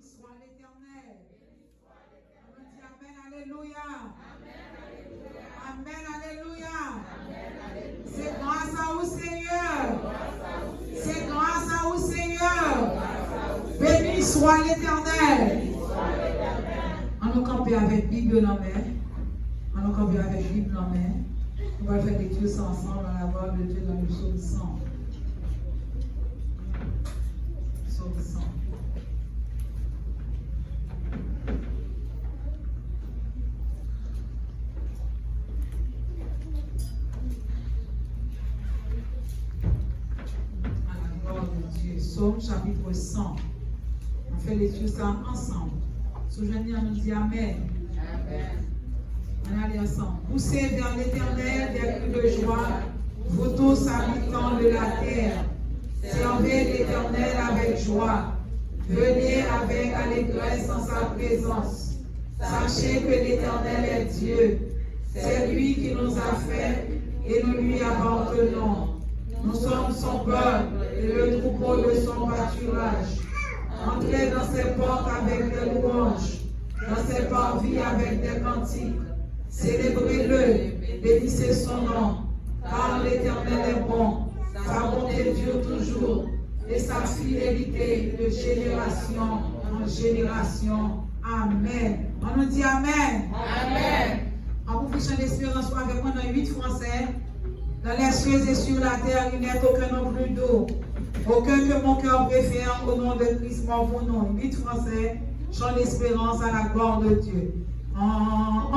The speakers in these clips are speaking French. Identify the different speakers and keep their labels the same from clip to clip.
Speaker 1: soit l'Éternel. On dit Amen, Alléluia. Amen, Alléluia. C'est grâce à vous, Seigneur. C'est grâce à vous, Seigneur. Béni soit l'Éternel. On nous camper avec Bible en main. On nous camper avec Bible en main. On va faire lecture ensemble dans la parole de Dieu dans le psaume 100. Psaume 100. À la gloire de Dieu. Psaume chapitre 100. On fait lecture ça ensemble. Souvenez, on nous dit Amen. Amen. On allait ensemble. Poussez vers l'Éternel des cris de joie, vous tous habitants de la terre. Servez l'Éternel avec joie. Venez avec allégresse en sa présence. Sachez que l'Éternel est Dieu. C'est lui qui nous a fait et nous lui appartenons. Nous sommes son peuple et le troupeau de son pâturage. Entrez dans ses portes avec des louanges, dans ses parvis avec des cantiques. Célébrez-le, bénissez son nom, car l'Éternel est bon, sa bonté dure toujours, et sa fidélité de génération en génération. Amen. On nous dit Amen. Amen. En profession d'espérance avec moi dans 8 Français. Dans les cieux et sur la terre, il n'est aucun nom plus doux, aucun que mon cœur préfère au nom de Christ mon bon nom. 8 Français, chant d'espérance à la gloire de Dieu.
Speaker 2: Amen.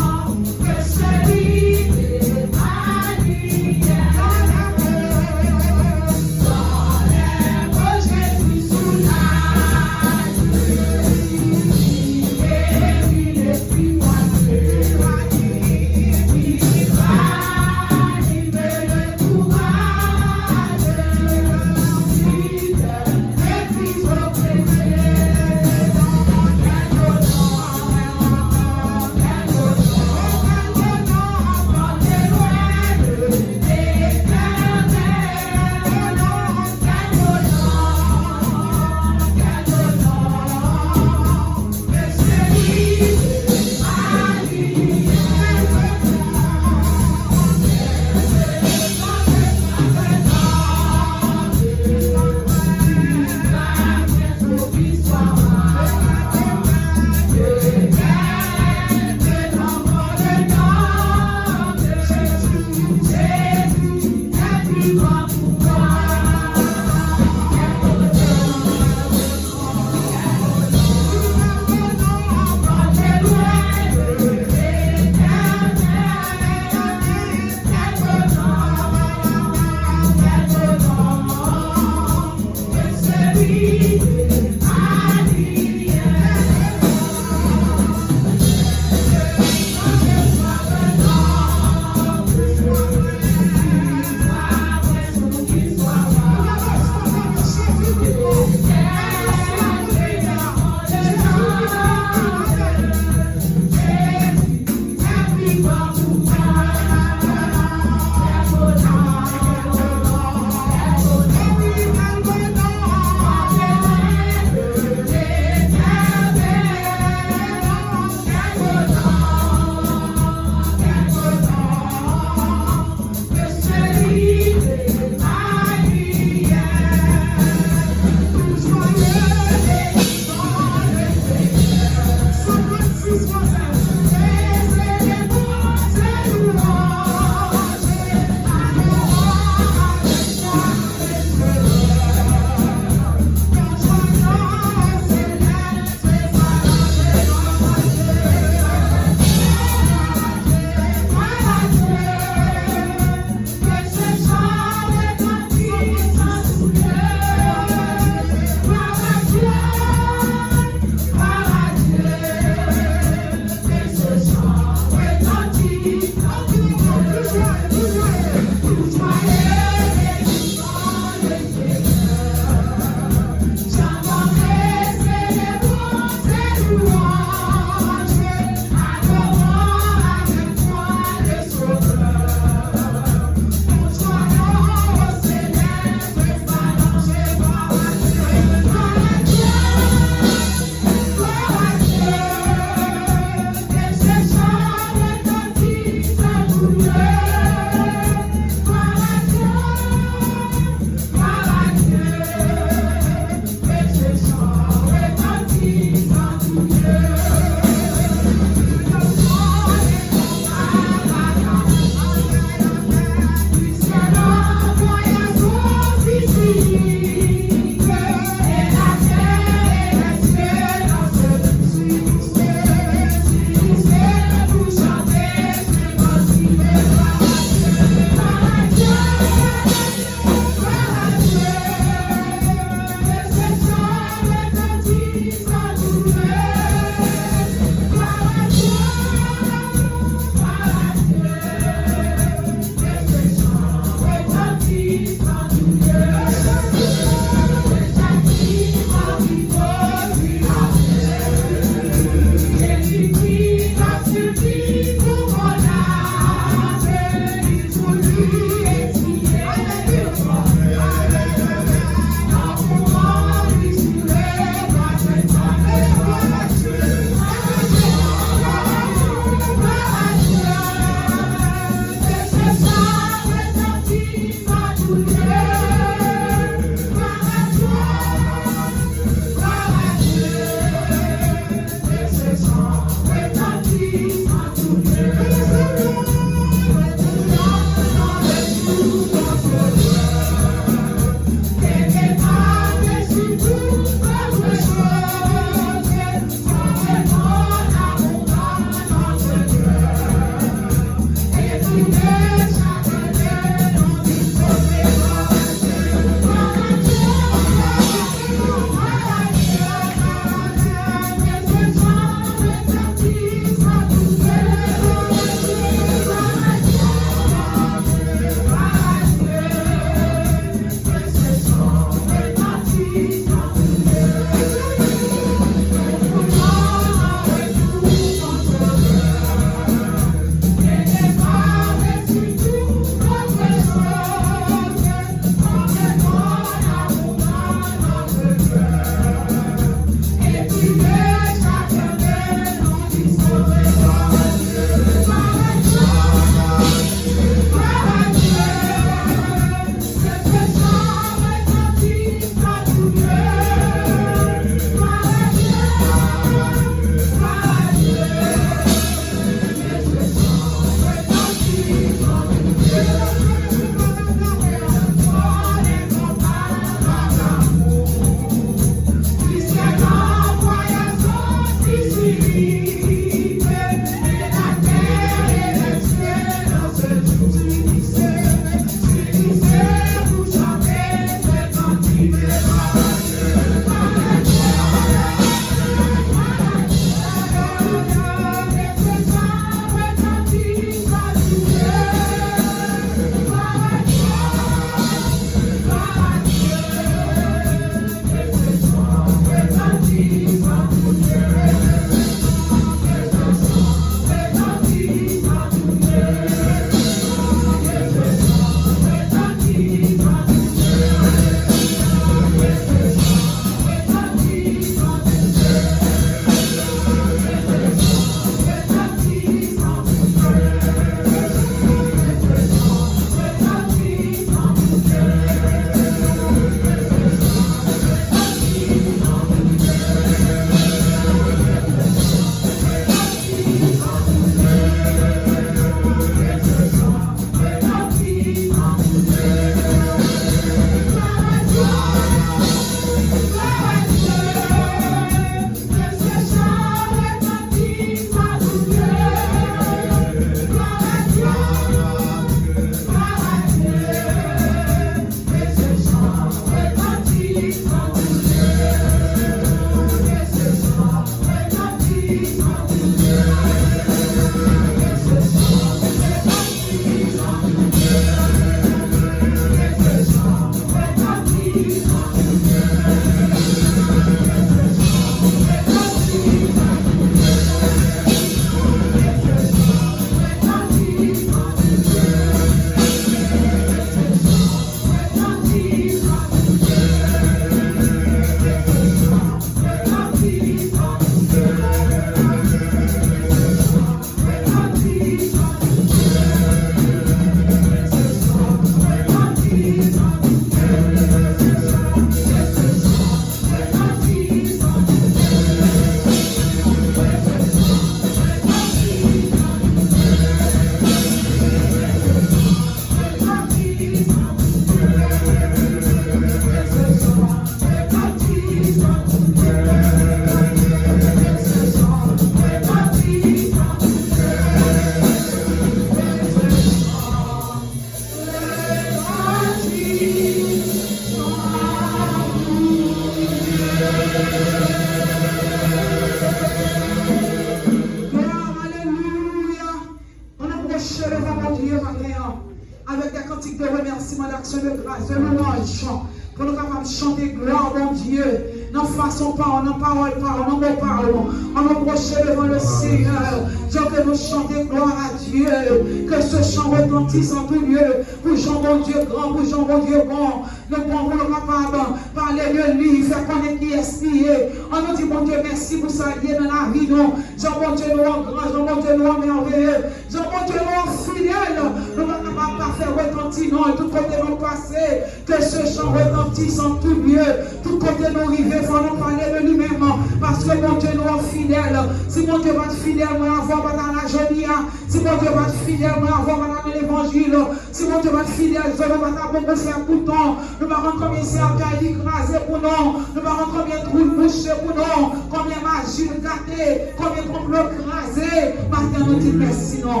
Speaker 1: Que ce chant retentisse en tout lieu. Pour Jean, mon Dieu grand, pour Jean, mon Dieu bon. Nous pouvons le capable parler de lui, faire connaître qui est lié. On nous dit, mon Dieu, merci pour ça lié dans la vie. Non, Jean, mon Dieu, nous en grand, Jean, mon Dieu, nous en merveilleux. Jean, mon Dieu, nous en fidèle. Nous ne pouvons pas faire retentir, non, tout côté nous passer. Que ce chant retentisse en tout lieu. Tout côté nous arriver, il faut nous parler de lui-même. Parce que mon Dieu, nous en fidèle. Si mon Dieu va être fidèle, nous avons pas dans la jolie. Si mon Dieu va être fidèle, nous avons pas dans l'évangile. Si mon Dieu va être fidèle, nous ne va pas beaucoup faire bouton. Nous allons combien c'est à écraser pour nous. Nous allons combien de trous bouchés pour nous. Combien de magie gâtée. Combien de complot écrasé. Matin, nous disons merci, non.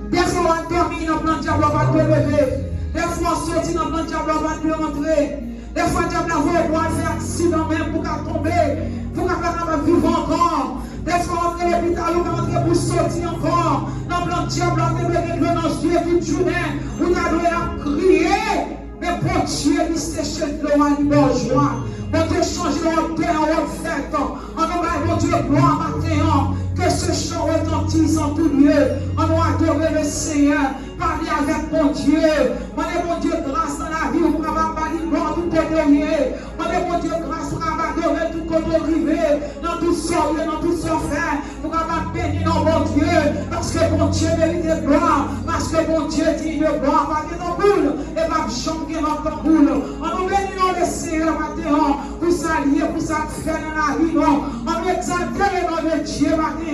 Speaker 1: Des fois, on dormit dans le plan de diable, on va te lever. Des fois, on sortit dans le plan de diable, on va te rentrer. Des fois, le diable va faire accident même pour qu'elle tombe. Pour qu'elle vivre encore. Des fois, on est à l'hôpital, on va rentrer pour sortir encore. Dans le plan de diable, on est venu dans nos yeux toute journée. On a crier. Mais pour Dieu, il s'est chez le roi, il joie. Bon Dieu, change leur paix en fête. On va, bon Dieu, gloire matin. Que ce chant retentisse en tout lieu. On va adorer le Seigneur. Parler avec mon Dieu. On est, mon Dieu, grâce dans la vie. On va parler gloire tout côté. On est, mon Dieu, grâce. On va adorer tout côté arrivé. Dans tout sort, dans tout sort fait. On va bénir dans mon Dieu. Parce que mon Dieu mérite gloire. Parce que mon Dieu dit de gloire. Pas de nos boules. Et va chanter dans ton boule. On nous bénit dans le Seigneur matin. Pour s'allier, pour s'affaire dans la vie. On nous exalte le nom de Dieu matin.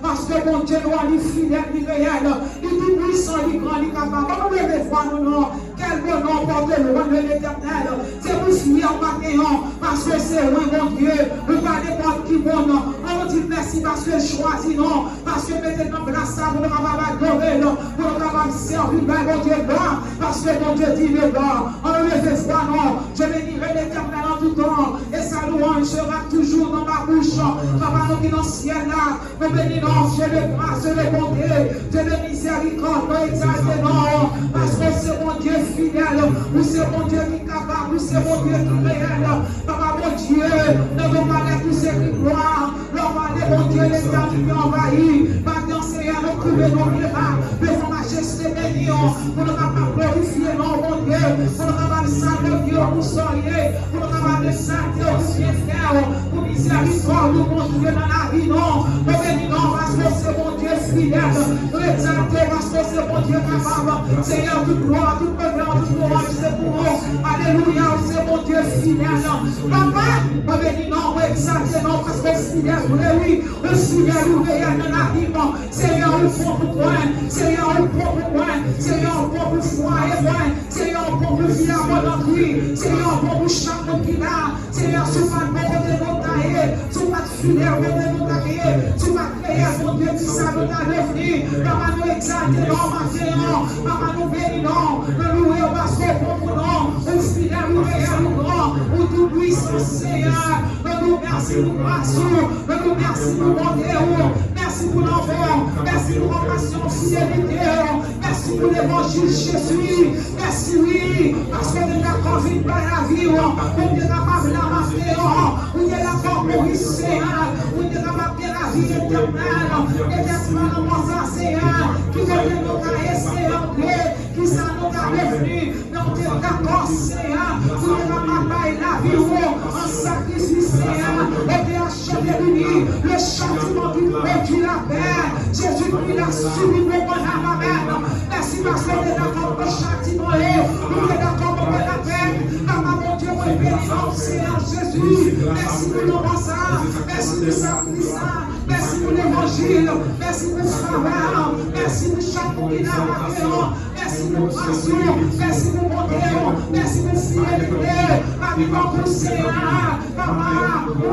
Speaker 1: Parce que mon Dieu nous est fidèle, il est réel. Il est puissant, il est grand, il est capable. On nous devons voir nos noms. Quel bon nom porte le roi de l'éternel. C'est pour finir matin. Parce que c'est loin, mon Dieu. Nous pas n'importe qui bon nom. On nous dit merci parce que choisis non. Parce que mettez notre place pour nous adorer. Pour nous servir, mon Dieu, gloire. Parce que mon Dieu dit le gloire. On nous devons voir non. Je bénirai l'éternel en tout temps. Et sa louange sera toujours dans ma bouche. Papa, nous qui dans le ciel là. Nous bénissons Dieu de grâce, de bonté, Dieu de miséricorde, nous exaltons. Parce que c'est mon Dieu fidèle, ou c'est mon Dieu qui est capable, ou c'est mon Dieu qui est réel. Papa, mon Dieu, nous devons parler tous ces gloires. Nous parler, mon Dieu, les temps qui ont envahi. Maintenant, Seigneur, nous crions nos miracles, devant majesté bénie, pour nous capables de glorifier mon Dieu, pour nous capables de saluer Dieu, pour soigner, pour nous capables de saluer au bien faire, pour miséricorde, mon Dieu, dans la vie, non. Nous bénissons parce que c'est mon Dieu fidèle. Nous exaltons parce que c'est mon Dieu capable. Seigneur, toute gloire, toute honneur, toute louange, c'est pour nous. Alléluia, c'est mon Dieu fidèle. Papa, nous bénissons, nous exaltons parce que c'est fidèle. Oui, le fidèle, nous veillons dans la vie. Seigneur, nous prend pour toi. Seigneur, nous prend pour moi. Seigneur, nous prend pour foi et moi. Seigneur, nous prend pour vie à mon entrée. Seigneur, nous prend pour chaque monde qui l'a. Seigneur, sous pas de côté de nos tailles, sous pas de fidèle, nous t'a créé. Tu m'as créé, mon Dieu, tu sais, nous t'a devenu. Papa, nous exalter, non, maintenant. Papa, nous bénissons, nous louer, parce que pour mon nom, nous fidèle, nous réel, nous grand, nous tout puissant, Seigneur. Nous merci pour grâce, nous merci pour bonté, merci pour l'amour, merci pour compassion, fidélité, merci pour l'évangile Jésus, merci, oui, parce que nous avons conduit par la vie, nous sommes capables de la marquer, nous sommes capables de mourir, Seigneur, nous sommes capables de la vie éternelle, Seigneur, qui devient notre Seigneur, qui s'en est revenu, notre d'accord, Seigneur, nous sommes capables de la vie, en sacrifice, Seigneur, et de acheter l'uni, le châtiment qui produit la paix, Jésus-Christ a subi nos bonheurs, Amen. Merci parce qu'on est d'accord pour le châtiment, nous sommes d'accord pour la paix, Papa, mon Dieu, mon bénévent, Seigneur Jésus, merci pour nos mensonges, merci pour sacrifice, merci pour l'évangile, merci pour ce faveur, merci pour chaque mot qui n'a pas fait, merci pour grâce, merci pour bonté, merci pour fidélité, Papa, pour Seigneur, Papa, pour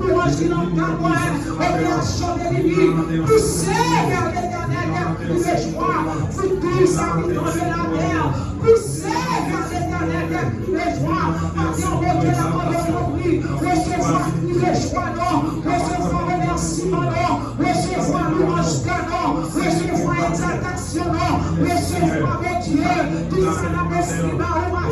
Speaker 1: l'ange qui n'en t'a point, opération de l'ennemi, poussez vers l'éternel, pour les joies, pour tous habitants de la terre, poussez vers l'éternel, pour les joies, parce qu'on veut que la mort de l'oubli, recevoir tous les joies, non, recevoir remerciement, non, recevoir louange, non, recevoir exaltation, non, recevoir mon Dieu, tout ça n'a pas si mal ou mal,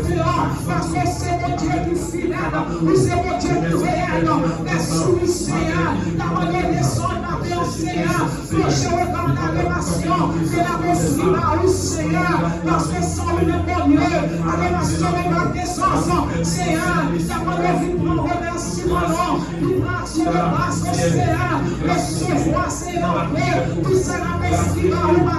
Speaker 1: parce que c'est mon Dieu qui est fidèle, c'est mon Dieu qui est réel, merci Seigneur, la manière de son appel, Seigneur, prochain regard d'adoration, c'est la possible à Seigneur, parce que sans le bon Dieu, adoration de ma naissance, Seigneur, la manière de prendre remerciement, qui prend sur le bras, Seigneur, recevoir, Seigneur, tout ça n'a pas si mal ou mal,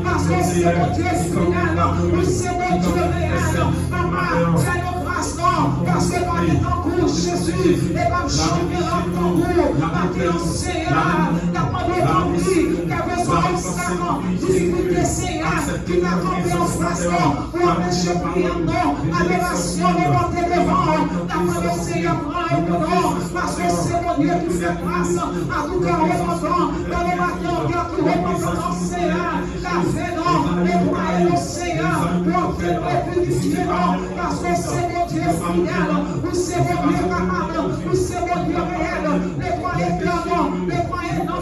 Speaker 1: parce que c'est mon Dieu fidèle, c'est mon Dieu réel, maman, fais-nous grâce, non, parce que par les temps court, Jésus, et par le chanter en tambour, par le Seigneur, la parole de vie, quel que soit l'obstacle, difficulté, Seigneur, qui n'a tombé en face, pour empêcher prière, non, adoration, de monter devant, la parole de Seigneur, prend et non, parce que c'est mon Dieu qui fait grâce, à tout cœur repentant, dans les matins, cœur qui repentant, Seigneur, la fait, non, et croyez au Seigneur, pour obtenir le plus différent, parce que c'est mon Dieu fidèle, ou c'est mon Dieu capable, ou c'est mon Dieu réel, les croyez clairement, les croyez non,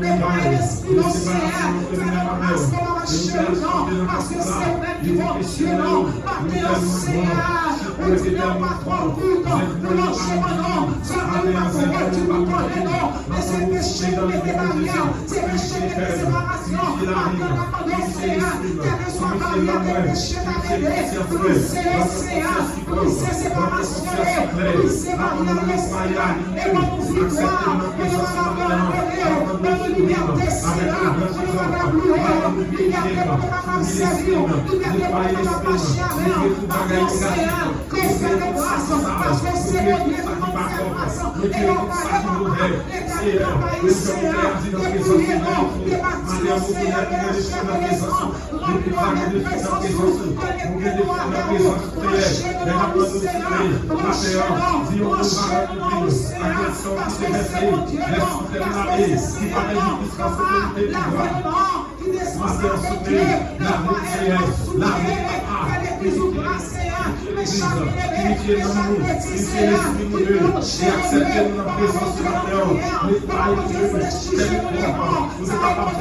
Speaker 1: les croyez l'esprit au Seigneur, faites-nous grâce pour la recherche, non, parce que c'est même du bon Dieu, non, partez au Seigneur, on dit non, pas trop court, pour l'enchaînement, non, ça va nous avoir du bouton, non, mais c'est péché de mettre barrières, c'est péché de séparation, maintenant, au Seigneur, quel que soit barrière de péché d'arrêter, poussez au Seigneur, poussez séparation, poussez barrière de Seigneur, et dans nos victoires, et dans la liberté, Seigneur, dans la gloire, liberté pour la servir, liberté pour la marcher avec, pardon, Seigneur, qu'on fait de grâce, parce que c'est mon Dieu qui nous fait grâce, et on va les le Seigneur, dépouiller, non, débâtir au Seigneur de la chair et des sangs, remplir de présence, connectez-nous avec vous, branchez-nous au Seigneur, branchez-nous au Seigneur, parce que c'est mon Dieu, non, parce que c'est Seigneur, non, papa, l'avènement qui descend avec Dieu, la foi est non souveraine, faites des bisous grâce, Seigneur, mais chaque élevé, chaque petit Seigneur, qui plonge dans la présence de la prière, par mon Dieu, fléchissez nos démons, ça va mon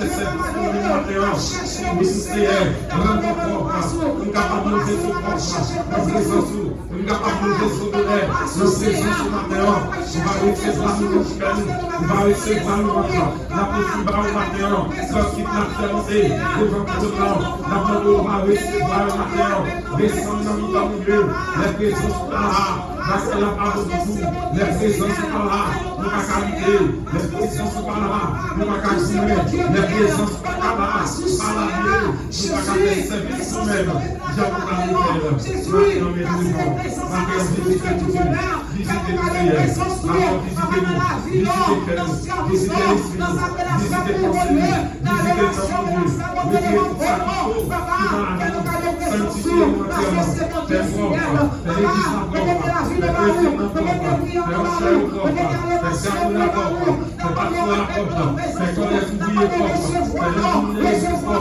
Speaker 1: Dieu, ma cherchez au Seigneur, dans le grâce, nous capable de chercher présence, nous capable de recevoir nos présences maintenant, on va recevoir nos peines, on va recevoir nos enfants, la petite barre maintenant, sans kidnapping, devant le blanc, la mort on va recevoir maintenant, descendons dans le Dieu, les présences par là, parce que la parole de tout, les présences par là, nous va qualité, les présences par là, nous va qualité, les présences par là, par la Dieu, nous va qualité service nous-mêmes, Jésus, parce que les présences, Fais-nous garder une présence dans la vie, dans le service, dans sa relation pour Dieu, dans la relation de la saboter les enfants. Papa, fais-nous garder une présence parce que c'est ton Dieu fidèle. Papa, remettez la vie de l'amour, remettez le vie en l'amour, remettez la relation de l'amour. Nous parlons avec notre présence, nous parlons recevoir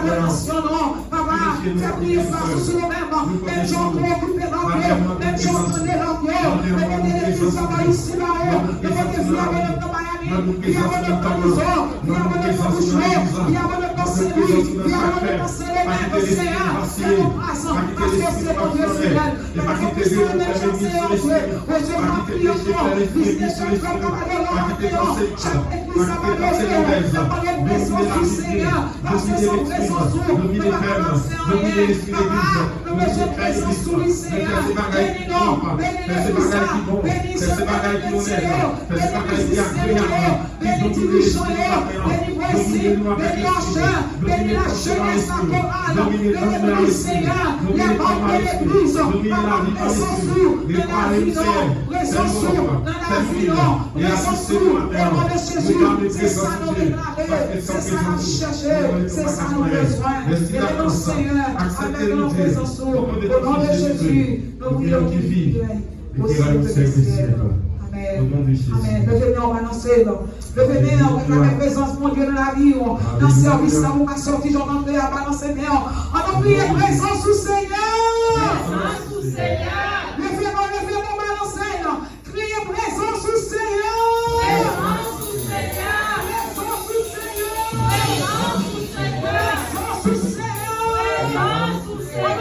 Speaker 1: la relation, papa, fais prier partout sur nous-mêmes, même gens qui ont occupé l'envieux, même gens qui ont donné l'envieux, remettez les fils en ici là-haut, remettez vie avec notre Miami, vie avec notre maison, vie avec notre boucherie, vie avec notre série, vie avec notre sérénèque, Seigneur, fais-nous grâce, parce que c'est ton Dieu fidèle, parce que c'est le même chance en Dieu, recevoir prier encore, visiter chaque homme comme à l'heure, chaque église ça va lever, n'a pas de présence du Seigneur, parce que son présence nous va avancer en rien, papa, nous mettons présence sous lui, Seigneur, bénis-nous, bénis-les ça, bénis ce bénis Seigneur, bénis Seigneur, bénis dirigeants, bénis voici, bénis l'encheur, bénis la jeunesse chorale, bénis Seigneur, les membres de l'église, papa, présence nous, dans la vie, présence nous, dans la vie, présence nous, au nom de Jésus, c'est ça nous réclamer, c'est ça nous chercher, c'est ça nous besoin. Et nous, Seigneur, avec nos présence nous, au nom de Jésus, nous prions qui vit, aussi de ciel. Amen. Amen. Levez-nous, on va lancer. Levez-nous, on va la présence, mon Dieu, dans la vie. Dans le service, ça vous va sortir, j'en entendrai à balancer. On va prier présence au Seigneur. Présence au Seigneur. Levez-nous, balancer. Criez présence au Seigneur. Présence au Seigneur. Présence au Seigneur. Présence au Seigneur. Présence au Seigneur. Présence au Seigneur.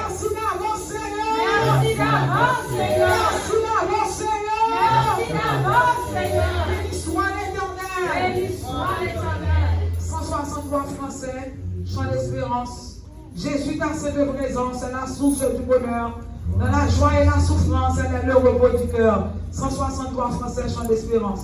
Speaker 1: Merci d'avant, Seigneur. Merci d'avant, Seigneur. Merci d'avant, Seigneur. Merci d'avant, Seigneur. Béni soit l'Éternel. Béni soit l'Éternel. 163 français, chant d'espérance. Jésus, ta sainte présence, est la source du bonheur. Dans la joie et la souffrance, elle est le repos du cœur. 163 français, chant d'espérance.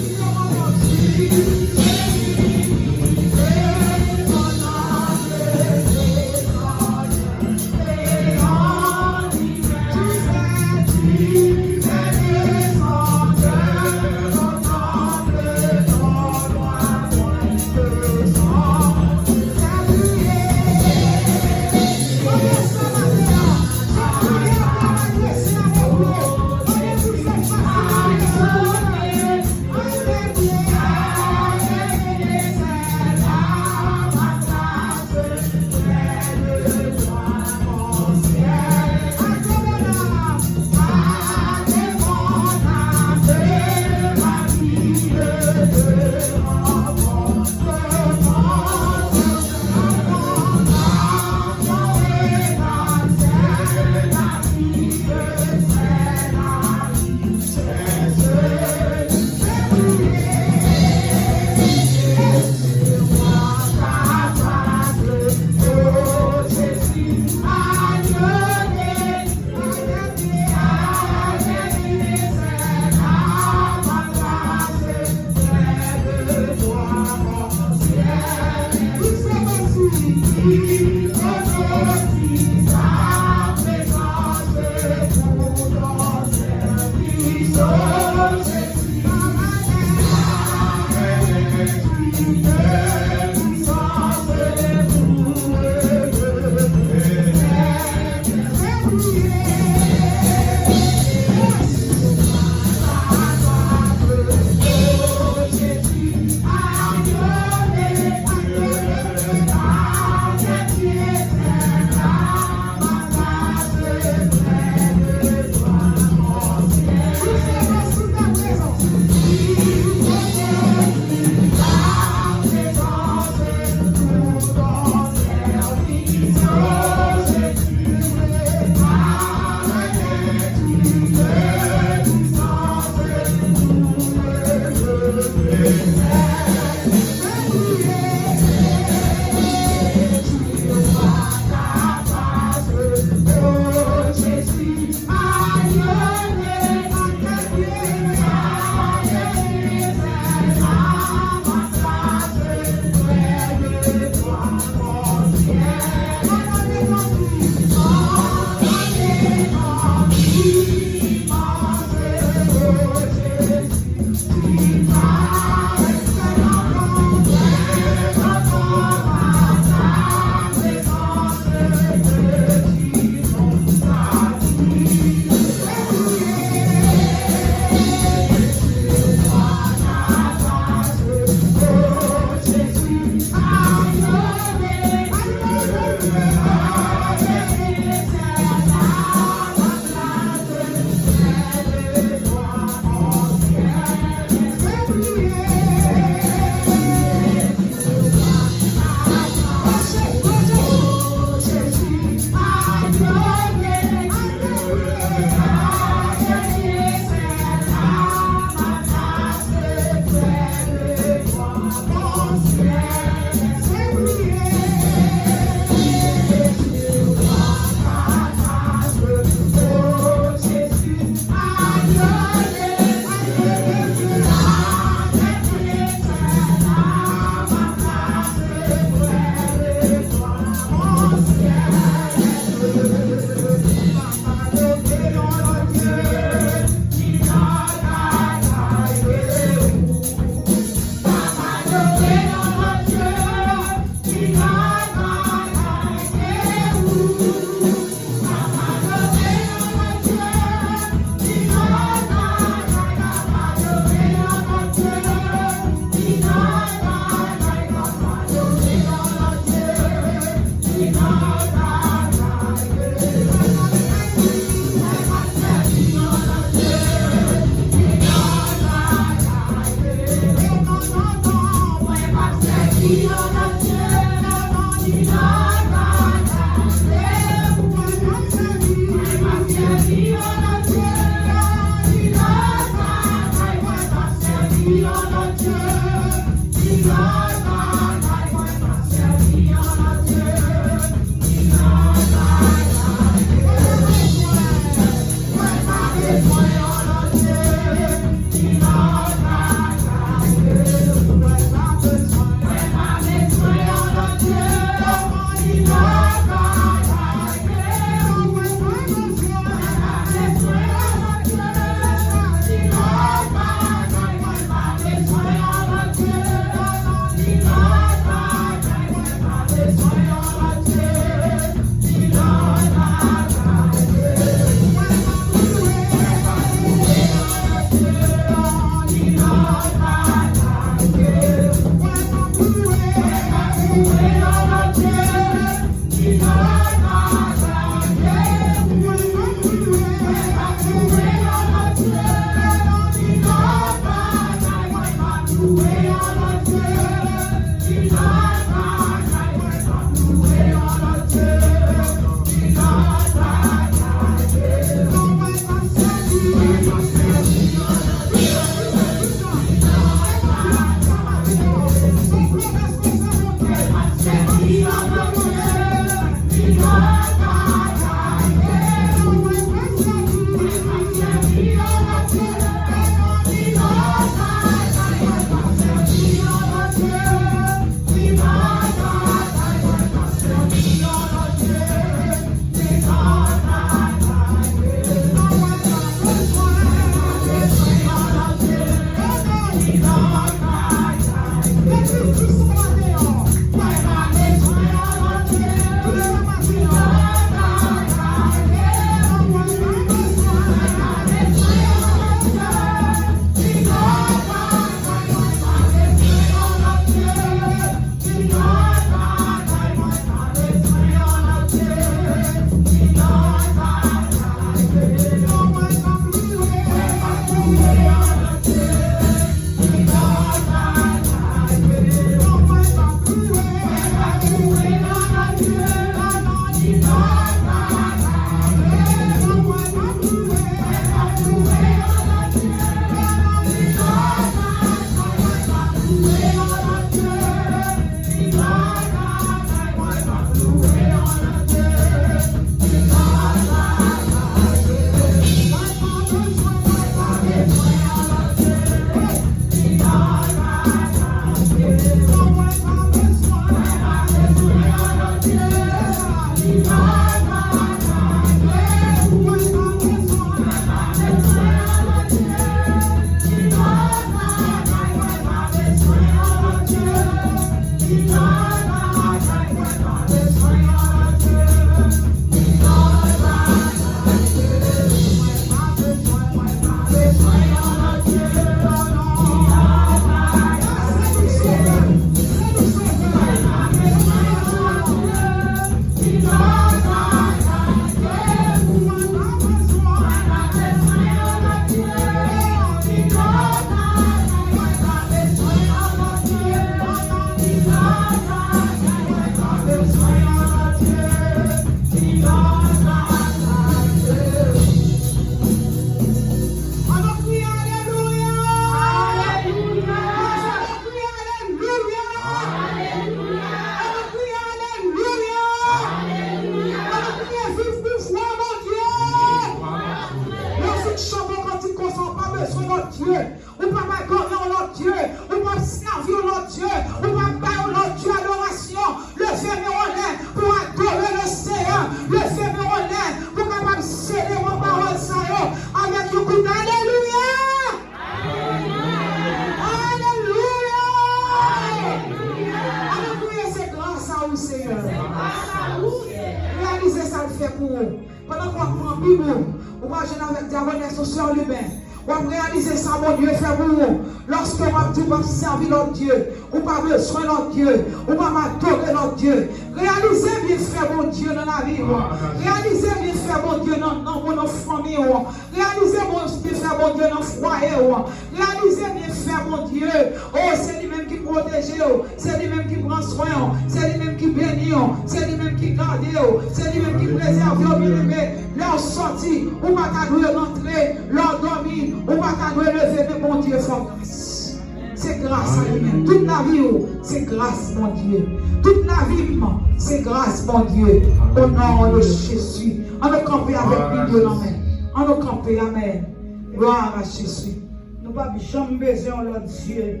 Speaker 1: protège, c'est lui-même qui prend soin, c'est lui-même qui bénit, c'est lui-même qui garde, c'est lui-même qui préserve, bien-aimé. Leur sortie, ou pas qu'à nous rentrer, leur dormir, ou pas qu'à nous lever, mais mon Dieu, sans grâce. C'est grâce à lui-même. Toute la vie, c'est grâce, mon Dieu. Toute la vie, c'est grâce, mon Dieu. Au nom de Jésus. On va camper avec Dieu dans la main. On va camper, amen. Gloire à Jésus. Nous n'avons pas jamais besoin de l'autre Dieu,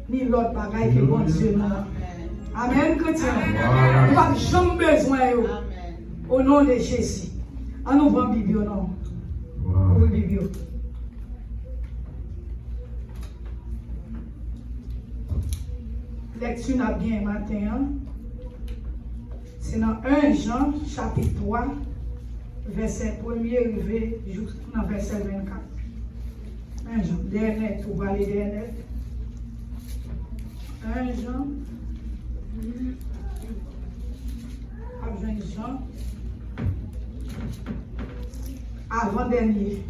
Speaker 1: ni l'autre bagaille que bon Dieu n'a. Amen, chrétien. Nous n'avons jamais besoin au nom de Jésus. On nous vend Bible, non? Ouvre Bible. Lecture n'a bien matin. C'est dans 1 Jean, chapitre 3, verset 1er arrivé jusqu'au verset 24. 1 Jean, dernier, tout va les derniers. 1 Jean, avant-dernier,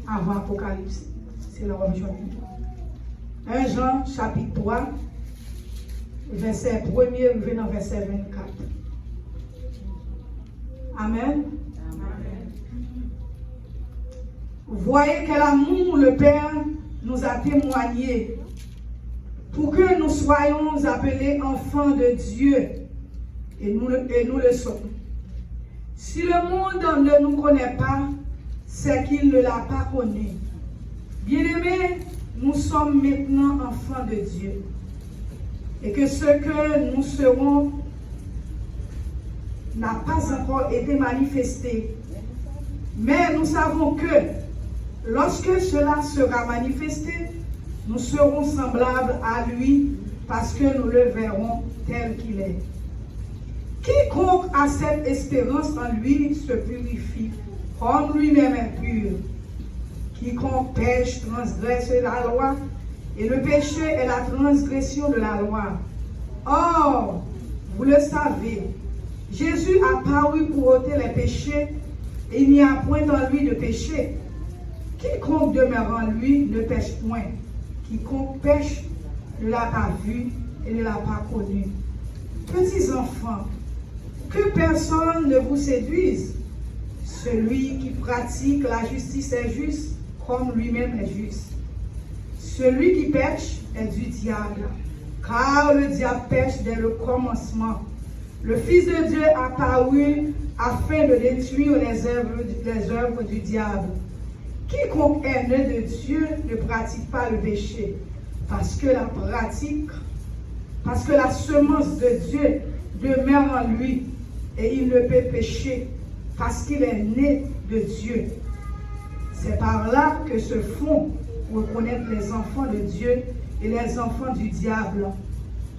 Speaker 1: avant Apocalypse. C'est la religion. 1 Jean, chapitre 3, verset 1er arrivé dans verset 24. Amen. Voyez quel amour le Père nous a témoigné pour que nous soyons appelés enfants de Dieu et nous le sommes. Si le monde ne nous connaît pas, c'est qu'il ne l'a pas connu. Bien-aimés, nous sommes maintenant enfants de Dieu et que ce que nous serons n'a pas encore été manifesté. Mais nous savons que lorsque cela sera manifesté, nous serons semblables à lui parce que nous le verrons tel qu'il est. Quiconque a cette espérance en lui se purifie, comme lui-même est pur. Quiconque pêche transgresse la loi, et le péché est la transgression de la loi. Or, vous le savez, Jésus a paru pour ôter les péchés, et il n'y a point en lui de péché. Quiconque demeure en lui ne pêche point. Quiconque pêche ne l'a pas vu et ne l'a pas connu. Petits enfants, que personne ne vous séduise. Celui qui pratique la justice est juste, comme lui-même est juste. Celui qui pêche est du diable, car le diable pêche dès le commencement. Le Fils de Dieu a paru afin de détruire les œuvres du diable. Quiconque est né de Dieu ne pratique pas le péché, parce que la semence de Dieu demeure en lui, et il ne peut pécher, parce qu'il est né de Dieu. C'est par là que se font reconnaître les enfants de Dieu et les enfants du diable.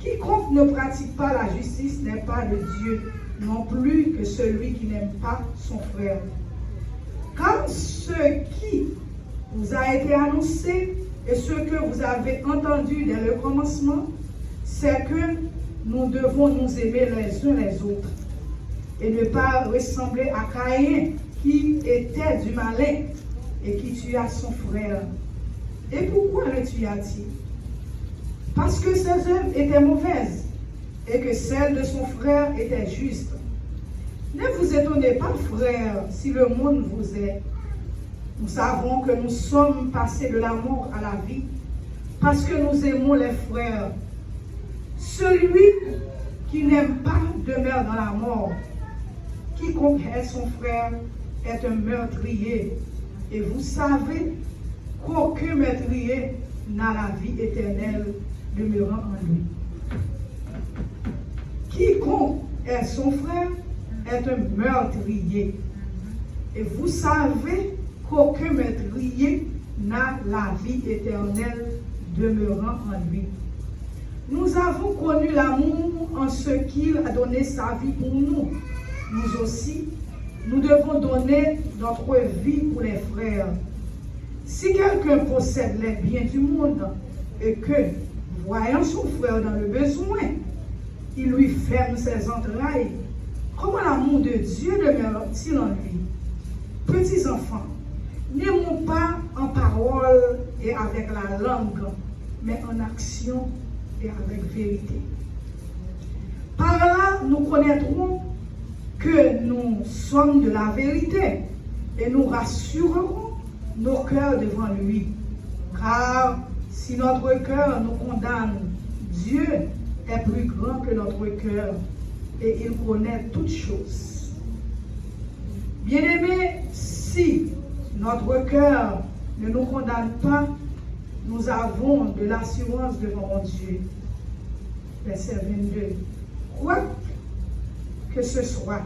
Speaker 1: Quiconque ne pratique pas la justice n'est pas de Dieu, non plus que celui qui n'aime pas son frère. Car ce qui vous a été annoncé et ce que vous avez entendu dès le commencement, c'est que nous devons nous aimer les uns les autres et ne pas ressembler à Caïn qui était du malin et qui tua son frère. Et pourquoi le tua-t-il? Parce que ses œuvres étaient mauvaises et que celles de son frère étaient justes. Ne vous étonnez pas, frères, si le monde vous est. Nous savons que nous sommes passés de la mort à la vie parce que nous aimons les frères. Celui qui n'aime pas demeure dans la mort. Quiconque est son frère est un meurtrier. Et vous savez qu'aucun meurtrier n'a la vie éternelle demeurant en lui. Quiconque est son frère est un meurtrier. Et vous savez qu'aucun meurtrier n'a la vie éternelle demeurant en lui. Nous avons connu l'amour en ce qu'il a donné sa vie pour nous. Nous aussi, nous devons donner notre vie pour les frères. Si quelqu'un possède les biens du monde et que, voyant son frère dans le besoin, il lui ferme ses entrailles, comment l'amour de Dieu demeure-t-il en lui? Petits enfants, n'aimons pas en parole et avec la langue, mais en action
Speaker 2: et avec vérité. Par là, nous connaîtrons que nous sommes de la vérité et nous rassurerons nos cœurs devant lui. Car si notre cœur nous condamne, Dieu est plus grand que notre cœur et il connaît toutes choses. Bien-aimés, si notre cœur ne nous condamne pas, nous avons de l'assurance devant mon Dieu. Verset 22. Quoi que ce soit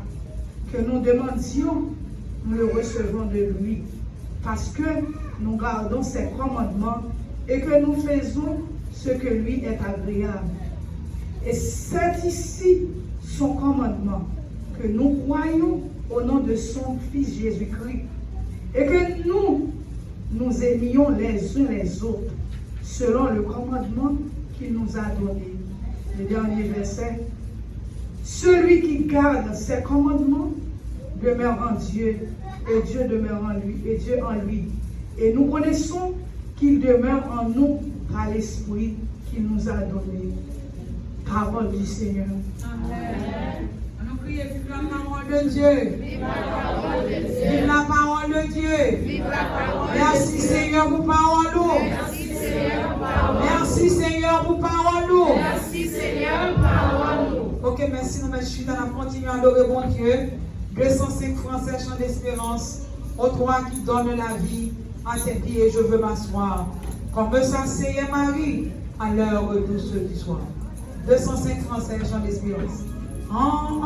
Speaker 2: que nous demandions, nous le recevons de lui, parce que nous gardons ses commandements et que nous faisons ce que lui est agréable. Et c'est ici son commandement, que nous croyons au nom de son Fils Jésus-Christ, et que nous aimions les uns les autres, selon le commandement qu'il nous a donné. Le dernier verset. Celui qui garde ses commandements demeure en Dieu, et Dieu demeure en lui, et Dieu en lui. Et nous connaissons qu'il demeure en nous par l'Esprit qu'il nous a donné. Parole du Seigneur.
Speaker 1: Amen. On prie, vive la parole de Dieu. Vive la parole de Dieu. Vive la parole de Dieu. Merci Seigneur pour parole. Merci Seigneur pour parole. Merci Seigneur pour parole. Merci Seigneur pour parole. Ok, merci, nous mettons chute, on continue à adorer bon Dieu. 205 Français, chant d'espérance. Au toi qui donne la vie à tes pieds, je veux m'asseoir. Comme s'asseyait Marie à l'heure douce du soir. 205 Français, chant d'espérance. Oh,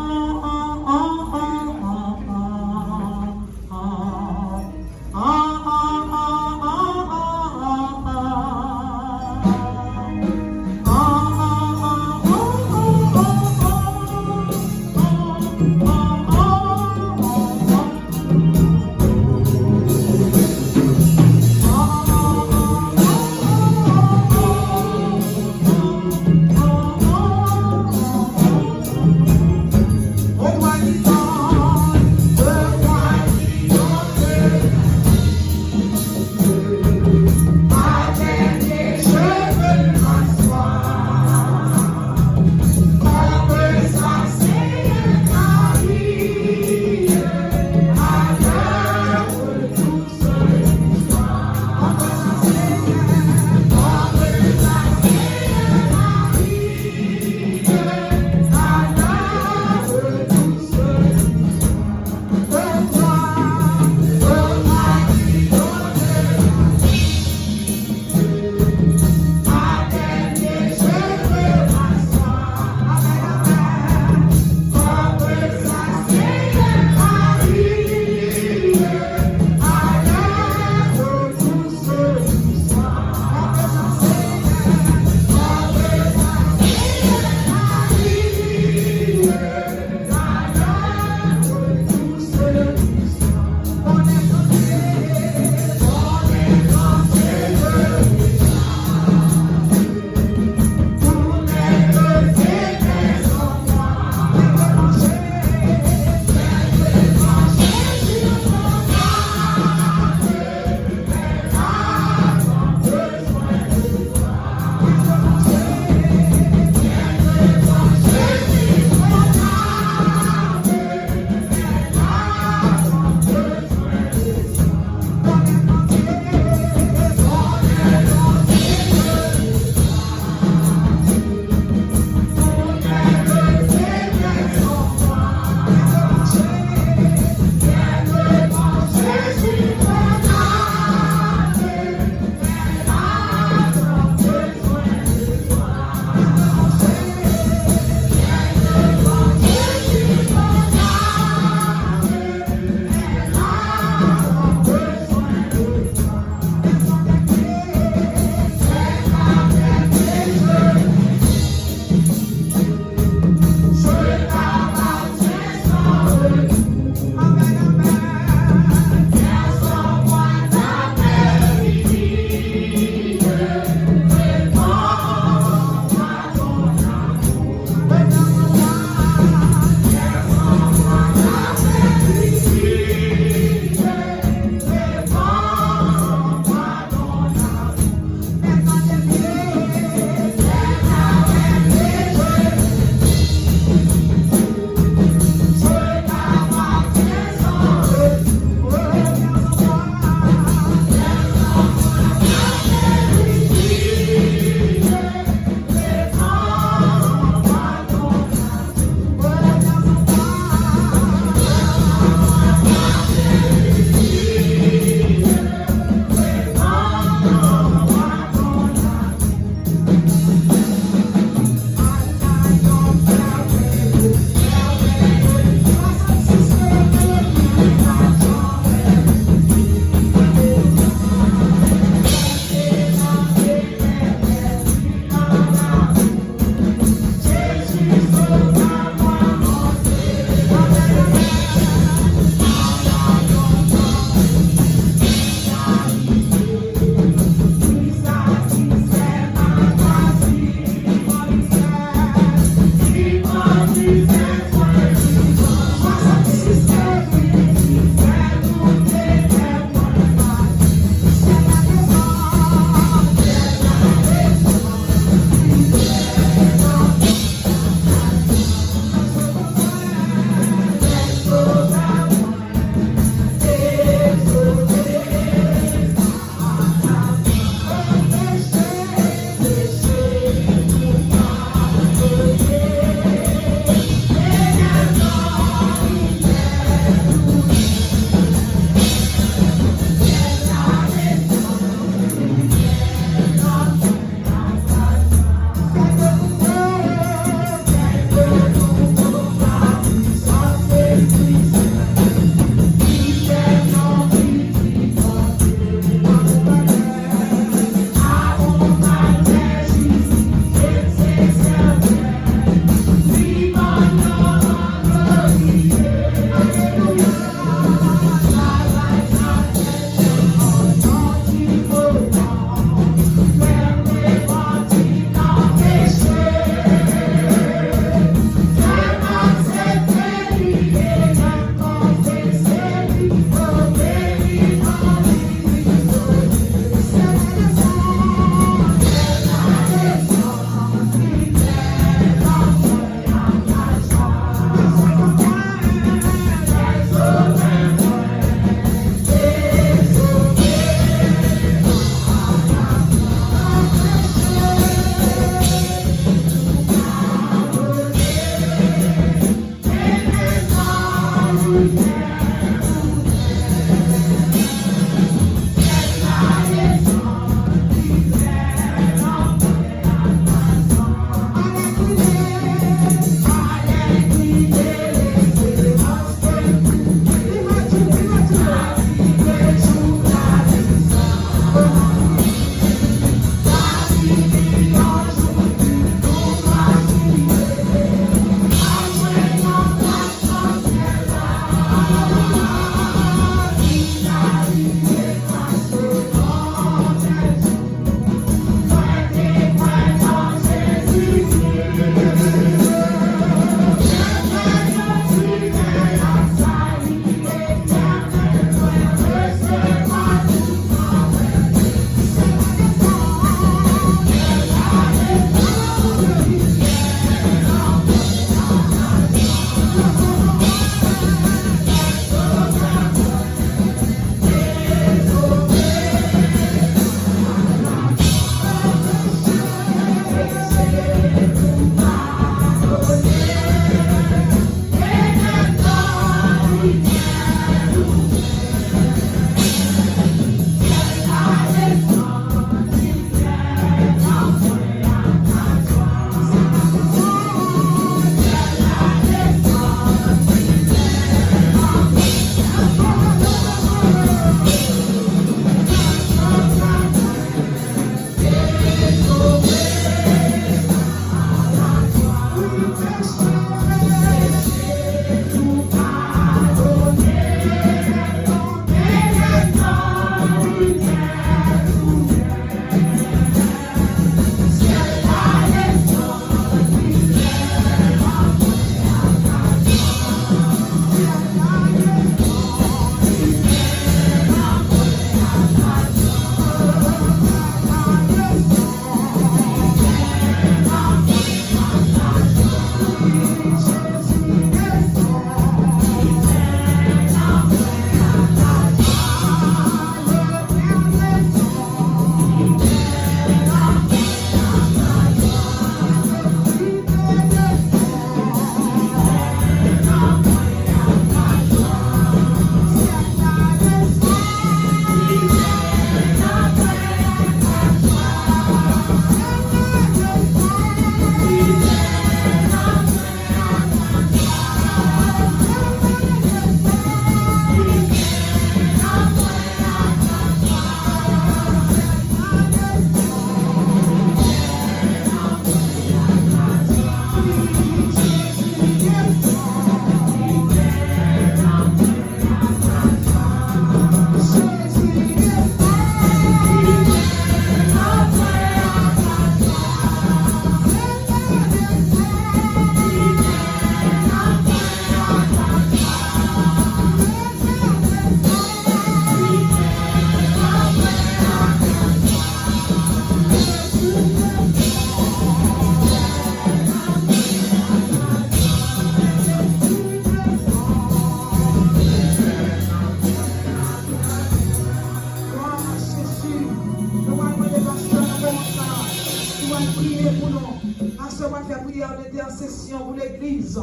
Speaker 1: capable de faire prière d'intercession pour l'église.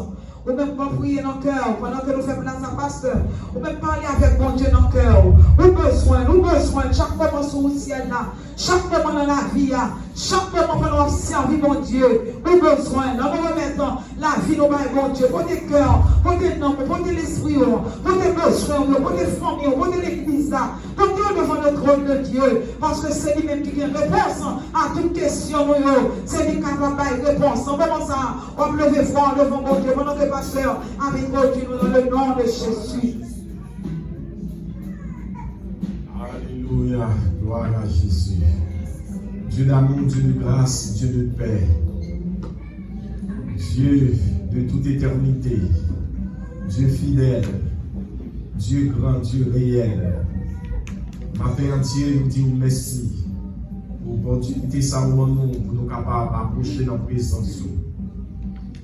Speaker 1: Ou même pas prier dans le cœur pendant que nous faisons place à pasteur. Ou même parler avec mon Dieu dans le cœur. Ou besoin, chaque moment sur le ciel là, chaque moment dans la vie là, chaque moment pendant qu'on servir mon Dieu. Ou besoin, dans nous remettons la vie nous par mon Dieu, pour des cœurs, pour des noms, pour des esprits, pour des besoins, pour des familles, pour de l'église là. Comme nous devant le trône de Dieu, parce que c'est lui-même qui vient réponse à toute question. C'est lui qui a de réponse. On commence à lever fort devant mon Dieu, pendant que pasteur avec mon Dieu dans le nom de Jésus.
Speaker 3: Alléluia, gloire à Jésus. Dieu d'amour, Dieu de grâce, Dieu de paix. Dieu de toute éternité. Dieu fidèle. Dieu grand, Dieu réel. Matin entier, nous disons merci pour l'opportunité pour nous capables d'approcher dans la présence.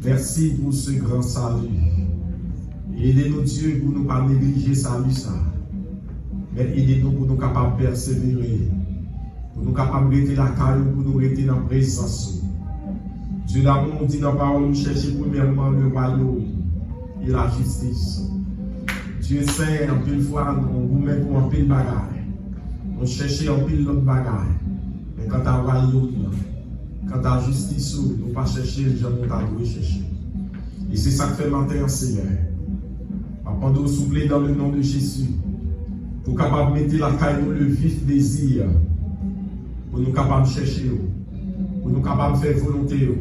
Speaker 3: Merci pour ce grand salut. Aidez-nous, Dieu, pour nous pas négliger salut ça. Mais aidez-nous pour nous capables de persévérer. Pour nous capables de rester la caille, pour nous rester dans la présence. Dieu d'amour nous dit dans la parole, nous cherchons premièrement le royaume et la justice. Dieu sait, en pile fois, nous met pour un pile bagarre. On cherche en pile l'autre bagarre. Mais quand à royaume, quand à justice, nous ne pas chercher les gens nous doit chercher. Et c'est ça que fait matin, Seigneur. Pendant nous souffler dans le nom de Jésus. Pour capable mettre la caille le vif désir. Pour nous capables de chercher. Pour nous capables de faire volonté.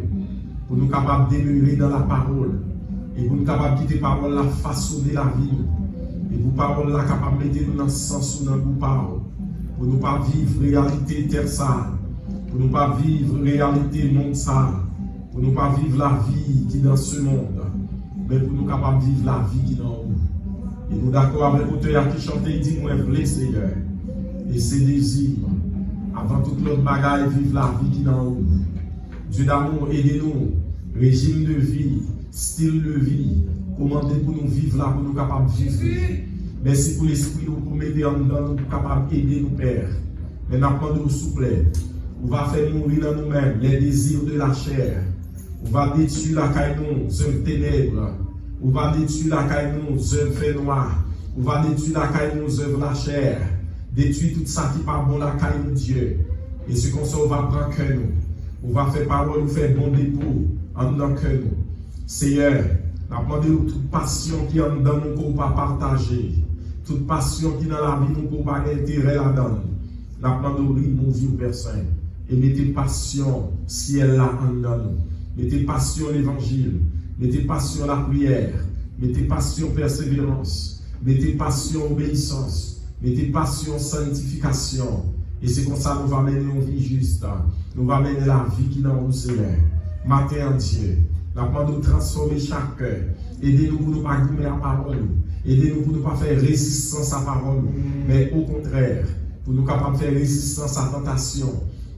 Speaker 3: Pour nous capables demeurer dans la parole. Et pour nous capables de quitter la parole, la façonner la vie. Et pour parole, la capable de mettre nous dans le sens ou dans le parole. Pour nous pas vivre réalité terre ça. Pour nous pas vivre réalité monde ça. Pour nous pas vivre la vie qui est dans ce monde. Mais pour nous capables de vivre la vie qui est dans nous. Et nous d'accord avec l'auteur qui chante, il dit, moi, je Seigneur. Et c'est désir. Avant toute l'autre bagaille, vivre la vie qui est dans nous. Dieu d'amour, aidez-nous. Régime de vie, style de vie. Commandez pour nous vivre là, pour nous capables de vivre. Merci pour l'esprit pour mettre en dedans, pour capables d'aider nous, Père. Mais nous souple. On va faire mourir dans nous-mêmes les désirs de la chair. On va détruire la caille nous, œuvres ténèbres. On va détruire la caille nous, œuvres fait noir. On va détruire la caille nous, œuvres la chair. Détruire tout ça qui n'est pas bon la caille nous, Dieu. Et ce qu'on sait, on va prendre que nous. On va faire parole, nous faire bon dépôt en dedans que nous. Seigneur, nous demandons toute passion qui est en dedans nous qu'on va partager. Toute passion qui est dans la vie nous qu'on va intérêt là-dedans. Nous demandons mon vie au Père Saint. Et mettez passion ciel là en dedans nous. Mettez passion l'évangile. Mettez passion la prière. Mettez passion persévérance. Mettez passion obéissance. Mettez passion sanctification. Et c'est comme ça que nous va mener une vie juste. Nous va mener la vie qui est dans nous, Seigneur. Matin entier. Nous demandons de transformer chaque cœur. Aidez-nous pour ne pas gommer la parole. Aidez-nous pour ne pas faire résistance à la parole. Mais au contraire, pour nous capables de faire résistance à la tentation.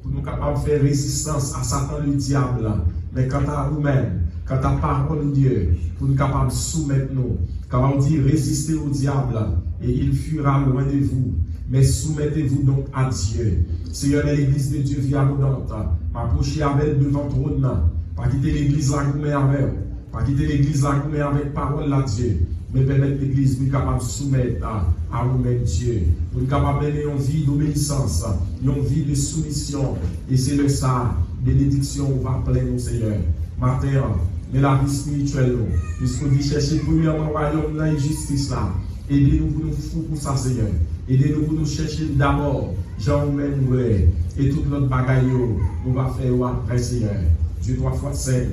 Speaker 3: Pour nous capables de faire résistance à Satan le diable. Mais quant à nous-mêmes, quant à la parole de Dieu, pour nous capables de soumettre nous. Quand on dit résister au diable, et il fuira loin de vous. Mais soumettez-vous donc à Dieu. Seigneur, l'église de Dieu vit abondante. M'approcher avec devant ton trône. Pas quitter l'église là comme avec. Pas quitter l'église là comme avec parole là Dieu. Mais permettre l'église de capable de soumettre à nous-mêmes Dieu. Pour capable de mener une vie d'obéissance, une vie de soumission. Et c'est le ça, bénédiction, on va plein nous Seigneur. Matin, mais la vie spirituelle, puisqu'on dit chercher premièrement le royaume dans la justice là. Aidez-nous pour nous foutre pour ça Seigneur. Aidez-nous pour nous chercher d'abord, Jean-Même voulait. Et toute notre bagaille, nous va faire après Seigneur. Dieu 3 fois saint.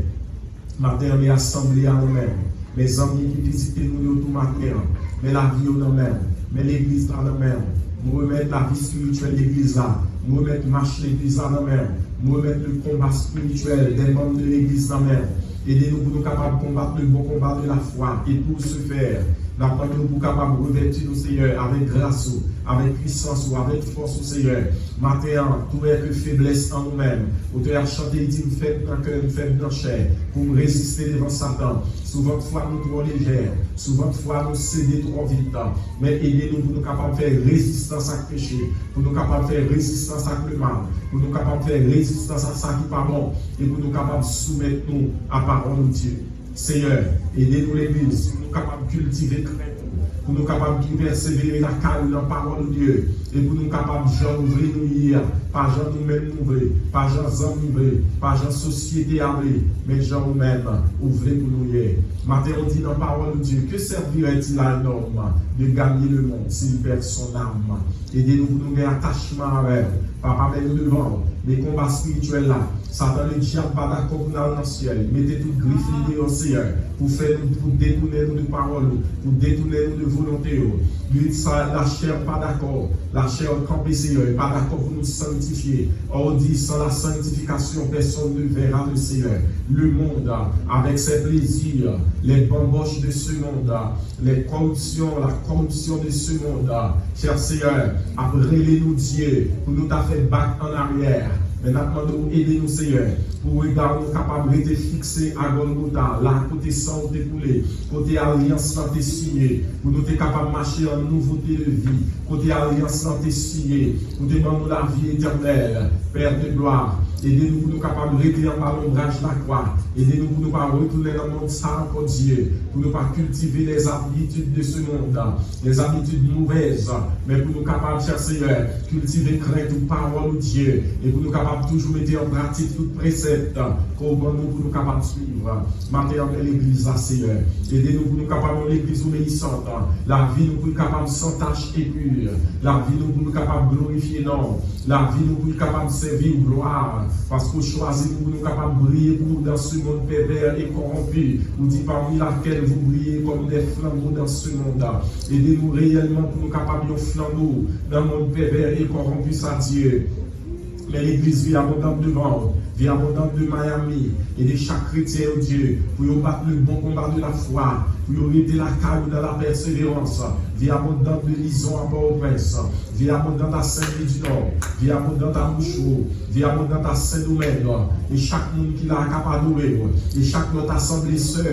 Speaker 3: Matin, mais assemblée à nous-mêmes. Mes amis qui visitent nous tout matin. Mais la vie au nous-mêmes. Mais l'église dans nous-mêmes. Nous remettre la vie spirituelle de l'église là. Nous remettre marche l'église là nous-mêmes. Nous remettre le combat spirituel des membres de l'église là nous-mêmes. Aidez-nous pour nous capables de combattre le bon combat de la foi. Et pour ce faire, Nous demandons pour capable de revêtir nous, Seigneur, avec grâce, avec puissance, avec force, Seigneur. Matin, tout est que faiblesse en nous-mêmes. Pour te chanter, il dit, nous faites dans le cœur, nous faites dans la chair, pour nous résister devant Satan. Souvent, fois nous trop légères, souvent, fois nous céder trop vite. Mais aidez-nous pour nous capables de faire résistance à le péché, pour nous capables de faire résistance à le mal, pour nous capables de faire résistance à ça qui n'est pas bon, et pour nous capables de soumettre nous à la parole de Dieu. Seigneur, aidez-nous l'Église, pour nous capables de cultiver crainte, pour nous capables de persévérer la carrière dans la parole de Dieu, et pour nous capables de ouvrir nous hier, pas gens nous-mêmes ouvrir, pas gens hommes ouvrir, pas gens société ouvrir, mais gens nous-mêmes ouvrir pour nous hier. Matin, on dit dans la parole de Dieu, que servirait-il à un homme de gagner le monde s'il perd son âme? Aidez-nous pour nous avoir attachement avec Papa, mettez-nous devant les combats spirituels là. Satan, le diable, pas d'accord pour nous dans le ciel. Mettez toute griffe l'idée au Seigneur pour détourner nous de paroles, pour détourner nous de volonté. Lui, la chair pas d'accord. La chair campée, Seigneur, n'est pas d'accord pour nous sanctifier. Or, dit, sans la sanctification, personne ne verra le Seigneur. Le monde, avec ses plaisirs, les bamboches de ce monde, les corruptions, la corruption de ce monde, cher Seigneur, appelez-nous Dieu, pour nous t'a fait battre en arrière. Mais nous aidez-nous, Seigneur, pour regarder nous capables de fixer à Golgotha, là, côté sang découlé, côté alliance santé signée, pour nous être capables de marcher en nouveauté de vie, côté alliance santé signée, pour nous demander la vie éternelle, Père de gloire. Aidez-nous pour nous capables de régler en l'ombrage de la croix. Aidez-nous pour nous pas retourner dans le monde sans encore Dieu, pour nous pas cultiver les habitudes de ce monde, les habitudes mauvaises, mais pour nous capables, cher Seigneur, cultiver crainte ou parole de Dieu, et pour nous capables toujours mettre en pratique tout précepte qu'on va nous pour nous capables de suivre. Maintenant, l'église là, Seigneur. Aidez-nous pour nous capables de l'église obéissante. La vie nous pour nous capables sans tâche et pure. La vie nous pour nous capables de glorifier non. La vie nous pour nous capables de servir gloire. Parce qu'on choisit pour nous capables de briller pour nous dans ce monde pervers et corrompu. Vous dit parmi laquelle vous brillez comme des flambeaux dans ce monde. Aidez-nous réellement pour nous capables de flambeaux dans le monde pervers et corrompu, ça Dieu. Mais l'église vie abondante devant, vie abondante de Miami et de chaque chrétien, oh Dieu, pour battre le bon combat de la foi, pour arrêter la caille dans la persévérance, vie abondante de Lison à Port-au-Prince, vie abondante à Saint-Louis du Nord, vie abondante à Mouchou, vie abondante à Saint-Domingue, et chaque monde qui l'a capable d'adorer, et chaque notre assemblée sœur,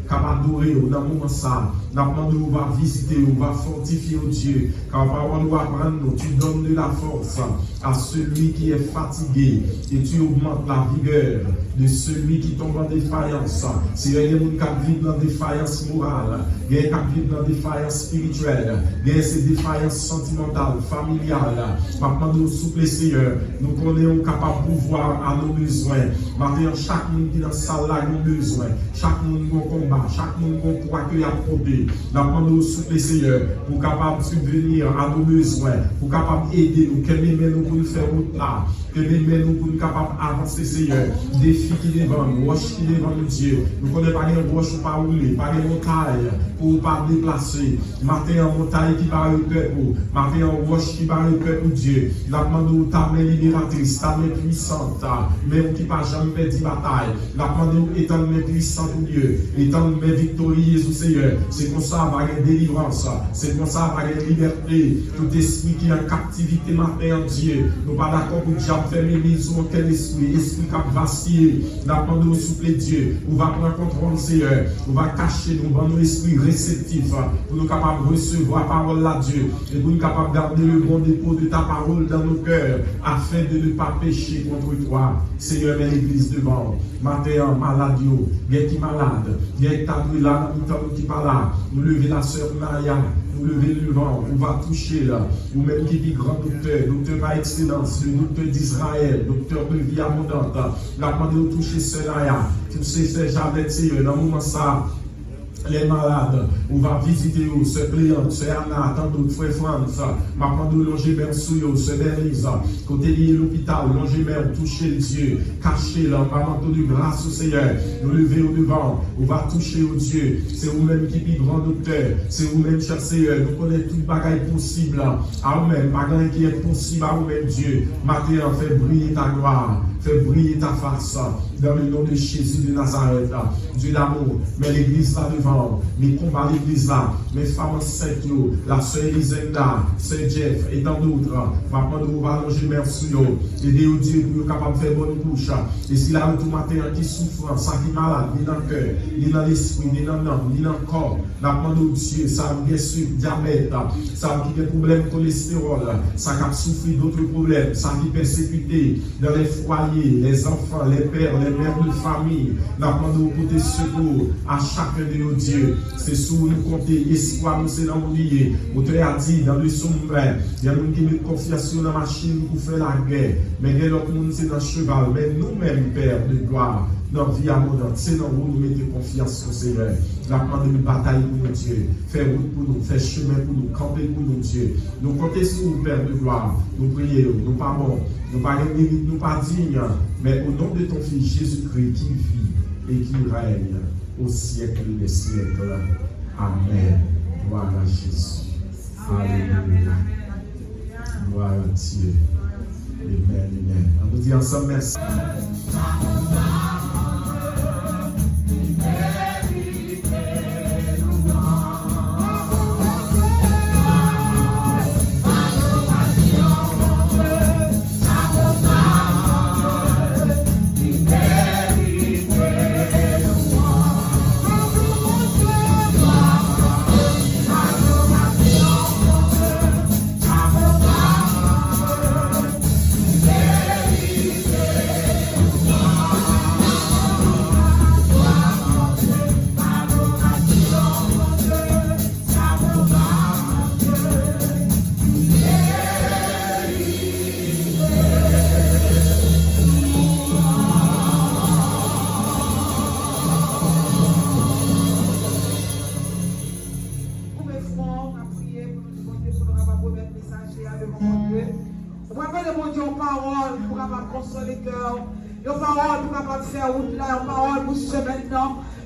Speaker 3: capable d'adorer dans le moment ça, on va visiter, on va fortifier au Dieu, car parole nous apprendre, tu donnes de la force à celui qui est fatigué, et tu augmentes la vigueur de celui qui tombe en défaillance. Si il y a des gens qui vivent dans défaillance morale, il y a des gens qui vivent dans défaillance spirituelle, il y a ces défaillances sentimentales, familiales, maintenant nous souple Seigneur, nous connaissons capable de pouvoir à nos besoins. Maintenant, chaque monde qui est dans cette salle là a besoin, chaque monde qui a un combat, chaque monde qui a un poids qui a porté. Maintenant, nous souple Seigneur, pour capable de subvenir à nos besoins, pour capable d'aider nous, quel nous pour nous faire route là, que nous pour nous capable d'avancer Seigneur, défis qui devant nous, roches qui devant nous Dieu, nous ne connaissons pas les roches pour pas rouler, pas les montagnes pour ne pas déplacer, matin en montagne qui va le peuple, matin en roche qui va le peuple Dieu, la demande ta main libératrice, ta main puissante, même qui pas jamais perdu bataille, la demande étant main puissante pour Dieu, étant main victorieuse au Seigneur, c'est comme ça va y délivrance, c'est comme ça va y liberté, tout esprit qui est en captivité matin en Dieu, nous pas d'accord pour diable faire mes maisons, quel esprit qui a vacillé, la demande au souple Dieu, on va prendre contrôle Seigneur, on va cacher nous, dans nos esprits réceptifs, pour nous capables de recevoir la parole de Dieu, et pour nous capables de garder le bon dépôt de ta parole dans nos cœurs, afin de ne pas pécher contre toi. Seigneur, mets l'église devant, matin, malade, bien qui malade, bien qui t'a là, nous qui pas là, nous lever la sœur Maria, nous lever le vent, on va toucher là, ou même qui dit grand docteur par excellence, le docteur d'Israël, docteur de vie abondante, la demande de toucher cela, tous ces Javette, Seigneur, dans le moment ça, les malades, on va visiter eux, ce Cléant, ce Anna, tant d'autres frères France, maintenant de longer même sous eux, ce Bernise, côté lié l'hôpital, longer même, toucher le Dieu, cacher là, manteau de grâce au Seigneur, nous lever au devant, on va toucher au Dieu, c'est vous-même qui vit grand docteur, c'est vous-même, cher Seigneur, nous connaissons toute bagaille possible, à vous-même, bagaille qui est possible à vous-même, Dieu, matin, fait briller ta gloire, Fais briller ta face dans le nom de Jésus de Nazareth. Dieu d'amour, mets l'église là devant, mais combat l'église là, mes femmes enceintes, la sœur Elisenda, sœur Jeff et tant d'autres. Va prendre au va allonger merci aider au Dieu pour être capable de faire bonne bouche. Et si là tout matin qui souffre, ça qui est malade, ni dans le cœur, ni dans l'esprit, ni dans l'âme, ni dans le corps, la prendre au Dieu, ça bien sûr, diabète, ça qui a des problèmes de cholestérol, ça qui a souffert d'autres problèmes, ça qui est persécuté dans les foyers, les enfants, les pères, les mères de famille, la prendre au côté secours à chacun de nos dieux. C'est sous nous compter, espoir nous c'est dans mon billet. Auteur a dit dans le sombre, il y a des gens qui mettent confiance dans la machine pour faire la guerre, mais il y a d'autres gens c'est dans le cheval, mais nous-mêmes, Père de gloire, notre vie abondante, c'est dans vous nous mettez confiance au Seigneur. La prendre une bataille pour nous, Dieu. Faire route pour nous, faire chemin pour nous, camper pour nous, Dieu. Nous comptons sur vous, Père de gloire. Nous prions, nous pas bons, nous pas mérite, nous pas dignes, mais au nom de ton Fils Jésus-Christ qui vit et qui règne au siècle des siècles. Amen. Gloire à Jésus. Alléluia. Gloire à Dieu. Amen, amen. On vous dit ensemble merci.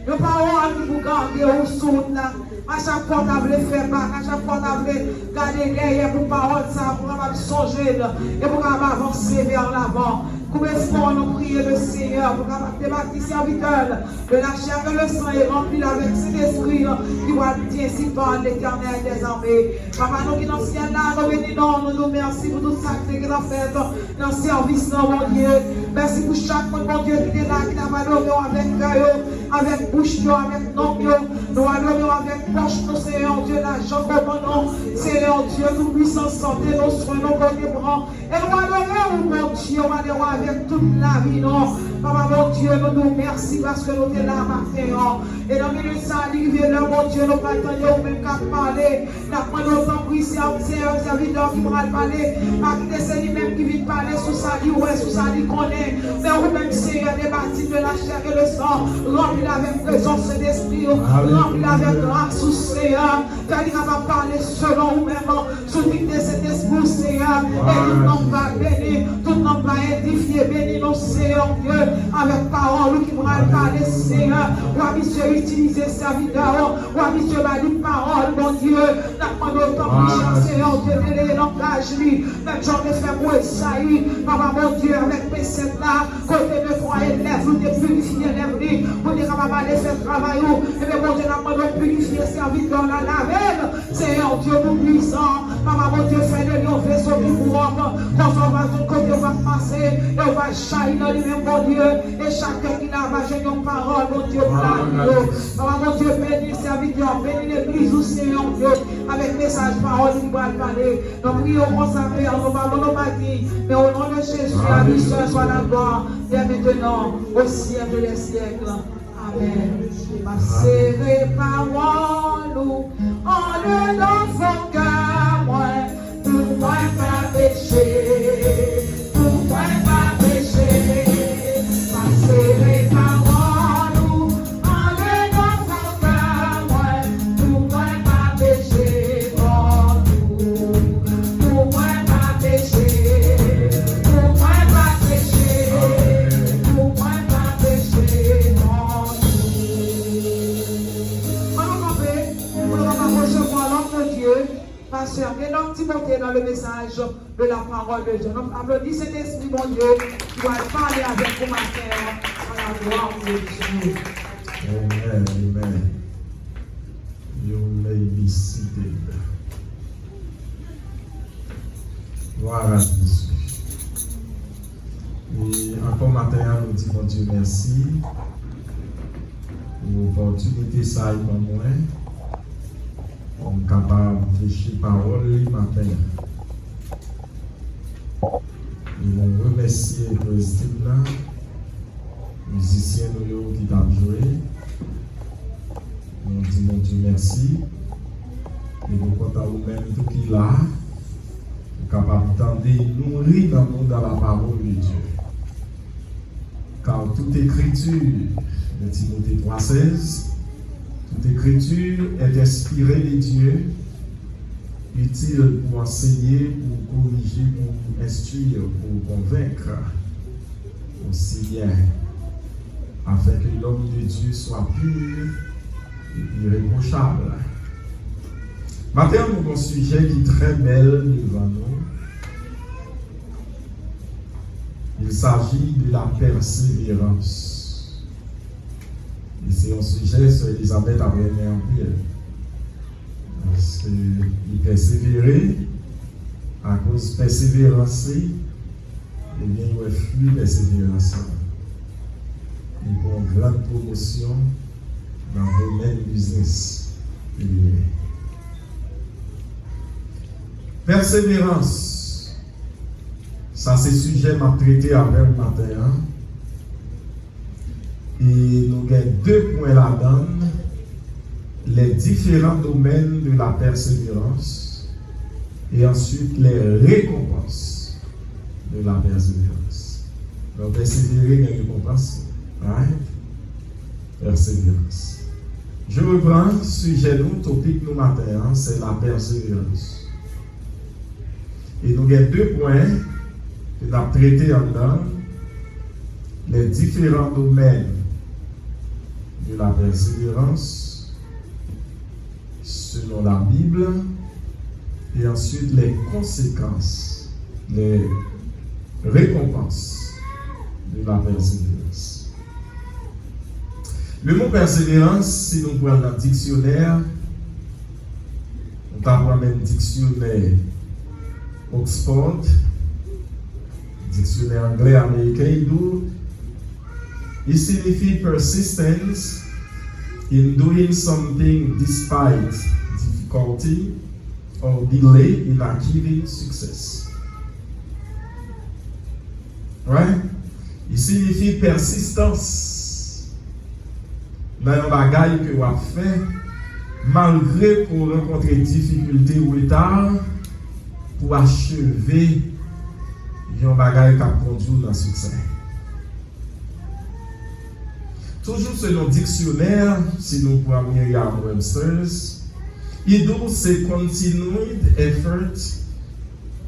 Speaker 2: Nos paroles qui vous gardez au soude là. À chaque fois qu'on veut faire bac, à chaque fois qu'on veut garder derrière pour parole ça, pour qu'on songer et pour qu'on avancer vers l'avant. Combien nous prier le Seigneur pour qu'on débattre serviteur de la chair et le sang est rempli avec cet esprit qui va dire si par l'éternel des armées. Papa, nous qui dans le ciel là, nous bénissons, nous merci pour tout ça que nous avons fait dans le service, mon Dieu. Merci pour chaque monde, mon Dieu, qui est là, qui n'a pas d'honneur avec cœur, avec bouche, avec nom, nous allons avec poche, nous, Seigneur Dieu, l'argent, commandons, Seigneur Dieu, nous puissons santé, nos soins, nos connaissances, et nous allons, mon Dieu, nous allons avec toute la vie, non. Papa, mon Dieu, nous nous merci parce que nous sommes là, matin, et dans le milieu de ça, arrivé là, mon Dieu, nous pas attendre, même qu'à parler, nous prenons autant pour ici, c'est un serviteur qui va parler, pas que c'est lui-même qui vient parler sous sa vie, ouais, sous sa vie qu'on est, mais vous-même, Seigneur, débattu de la chair et le sang, rempli avec présence d'esprit, rempli avec grâce, Seigneur, car il va parler selon vous-même, sous l'unité de cet esprit, Seigneur, et tout le monde va bénir, tout le monde va édifier, bénir nos Seigneur Dieu, avec parole qui va parler, Seigneur, ou à monsieur utiliser serviteur, ou à monsieur va dire parole, mon Dieu, n'a pas d'autant pour Seigneur Dieu, de les langages, lui, même j'en ai fait pour Esaïe, papa mon Dieu, avec mes sept là, côté de toi, élève, nous te purifier, élève, pour dire à ma faire travail, et bien mon Dieu, n'a pas de purifier, serviteur, la laver, Seigneur Dieu, nous puissant, papa mon Dieu, fait de nous vaisseau qui vous offre, quand on va de côté, on va passer, et on va chailler dans lui-même, mon Dieu, et chacun qui n'a pas gêné une parole, mon Dieu, papa mon Dieu, bénis serviteur, bénis l'église au Seigneur Dieu, avec message, parole, qui va parler, nous prions pour sa père, nous parlons, nous pas dit, mais au nom de Jésus, la mission soit la gloire, dès maintenant, au siècle des siècles. Amen. Passez les paroles, en le dans son cœur, moi, pour moi pas pécher, pour moi pas pécher. Passez les paroles, en le dans son cœur, moi, pour moi pas pécher, pour moi pas pécher, pour moi pas pécher, pour moi pas pécher, on va recevoir l'homme de Dieu. sœur. Et donc, Timothée dans le message de la parole de Dieu. Donc, applaudissez cet esprit, mon Dieu, qui va parler avec vous, ma sœur, à la gloire de Dieu.
Speaker 3: Amen, amen. You may be seated. Gloire à Jésus. Et encore matin, nous disons Dieu merci pour l'opportunité ça pour moi. On est capable de réfléchir parole le matin. Et nous remercions le style là, musiciens qui t'ont joué. Nous disons Dieu merci. Et nous comptons nous-mêmes tout qui là, capable d'entendre nourrir dans le monde dans la parole de Dieu. Car toute écriture de Timothée 3,16, toute écriture est inspirée de Dieu, utile pour enseigner, pour corriger, pour instruire, pour convaincre, aussi bien, afin que l'homme de Dieu soit pur et irréprochable. Maintenant, nous avons un sujet qui est très bel devant nous. Il s'agit de la persévérance. Et c'est un sujet sur Elisabeth a aimé en pile. Parce qu'il persévérait, à cause de persévérance, et bien il y a flux persévérance. Il y a une grande promotion dans le domaine du business. Persévérance. Ça, c'est le sujet que je traité avec le matin. Et nous avons 2 points là-dedans. Les différents domaines de la persévérance. Et ensuite, les récompenses de la persévérance. Donc, persévérer, il y a une récompense. Right? Persévérance. Je reprends le sujet, nous, topic nous matin, c'est la persévérance. Et nous avons 2 points que nous avons traités en dedans, les différents domaines de la persévérance selon la Bible, et ensuite les conséquences, les récompenses de la persévérance. Le mot persévérance, si nous prenons dans le dictionnaire, on va même dictionnaire Oxford, dictionnaire anglais américain, il signifie persistence in doing something despite difficulty or delay in achieving success. Right? Il signifie persistance dans un bagage que vous avez fait, malgré qu'on rencontre des difficultés ou retard, pour achever un bagage qui a conduit dans le succès. Toujours selon le dictionnaire, si nous pouvons regarder à Webster's, il dit c'est continued effort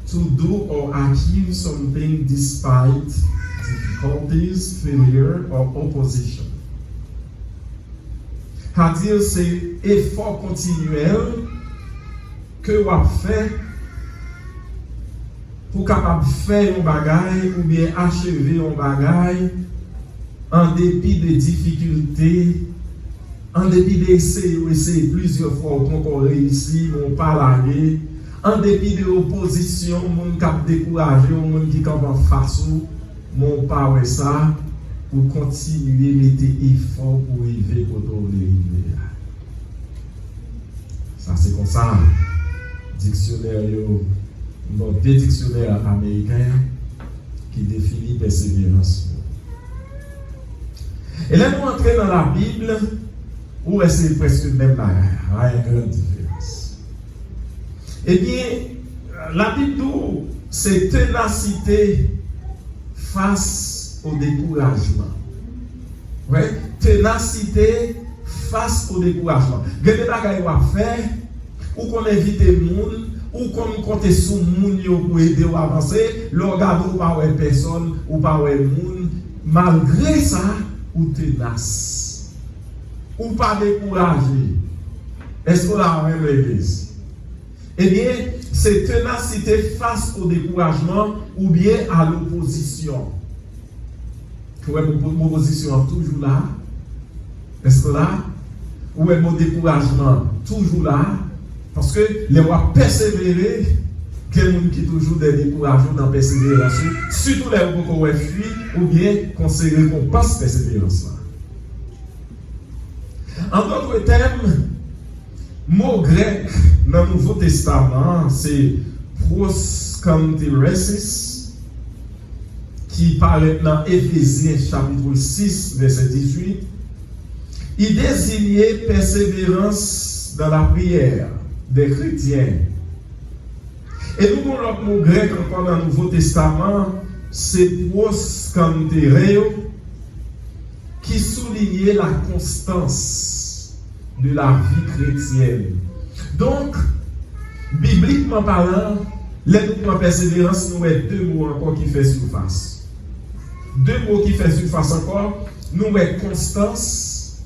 Speaker 3: to do or achieve something despite difficulties, failure or opposition. C'est-à-dire c'est effort continuel que vous avez fait pour capable faire un bagage ou bien achever un bagage en dépit de difficultés, en dépit d'essayer plusieurs fois pour réussir, on pas larguer, en dépit de l'opposition, on cap découragé, on qui cap en face ou mon pas ouais ça pour continuer mettre effort pour arriver pour arriver. Ça c'est comme ça. Dictionnaire des dictionnaires américains qui définit persévérance. Et là, nous entrons dans la Bible, où c'est presque le même bagage, il y a une grande différence. Eh bien, la Bible, c'est ténacité face au découragement. Ouais, ténacité face au découragement. Il y a des bagages à faire, ou qu'on invite le monde, ou qu'on compte sur le monde pour aider à avancer, le regard ou pas personne, ou pas le monde, malgré ça, ou tenace, ou pas découragé. Est-ce qu'on a même l'église? Eh bien, c'est ténacité face au découragement ou bien à l'opposition. Ou est mon opposition toujours là? Est-ce que là? Ou est mon découragement toujours là? Parce que les rois persévérer, quel monde qui toujours des découragements dans la persévérance, surtout les gens qui ont fui ou bien qu'on se récompense persévérance. En d'autres termes, mot grec dans le Nouveau Testament, c'est proskanteresis, qui paraît dans Éphésiens chapitre 6, verset 18. Il désignait persévérance dans la prière des chrétiens. Et nous avons l'autre mot grec encore dans le Nouveau Testament, c'est proskantereo, qui soulignait la constance de la vie chrétienne. Donc, bibliquement parlant, l'aide pour la persévérance, nous avons deux mots encore qui font surface. Deux mots qui font surface encore, nous avons constance,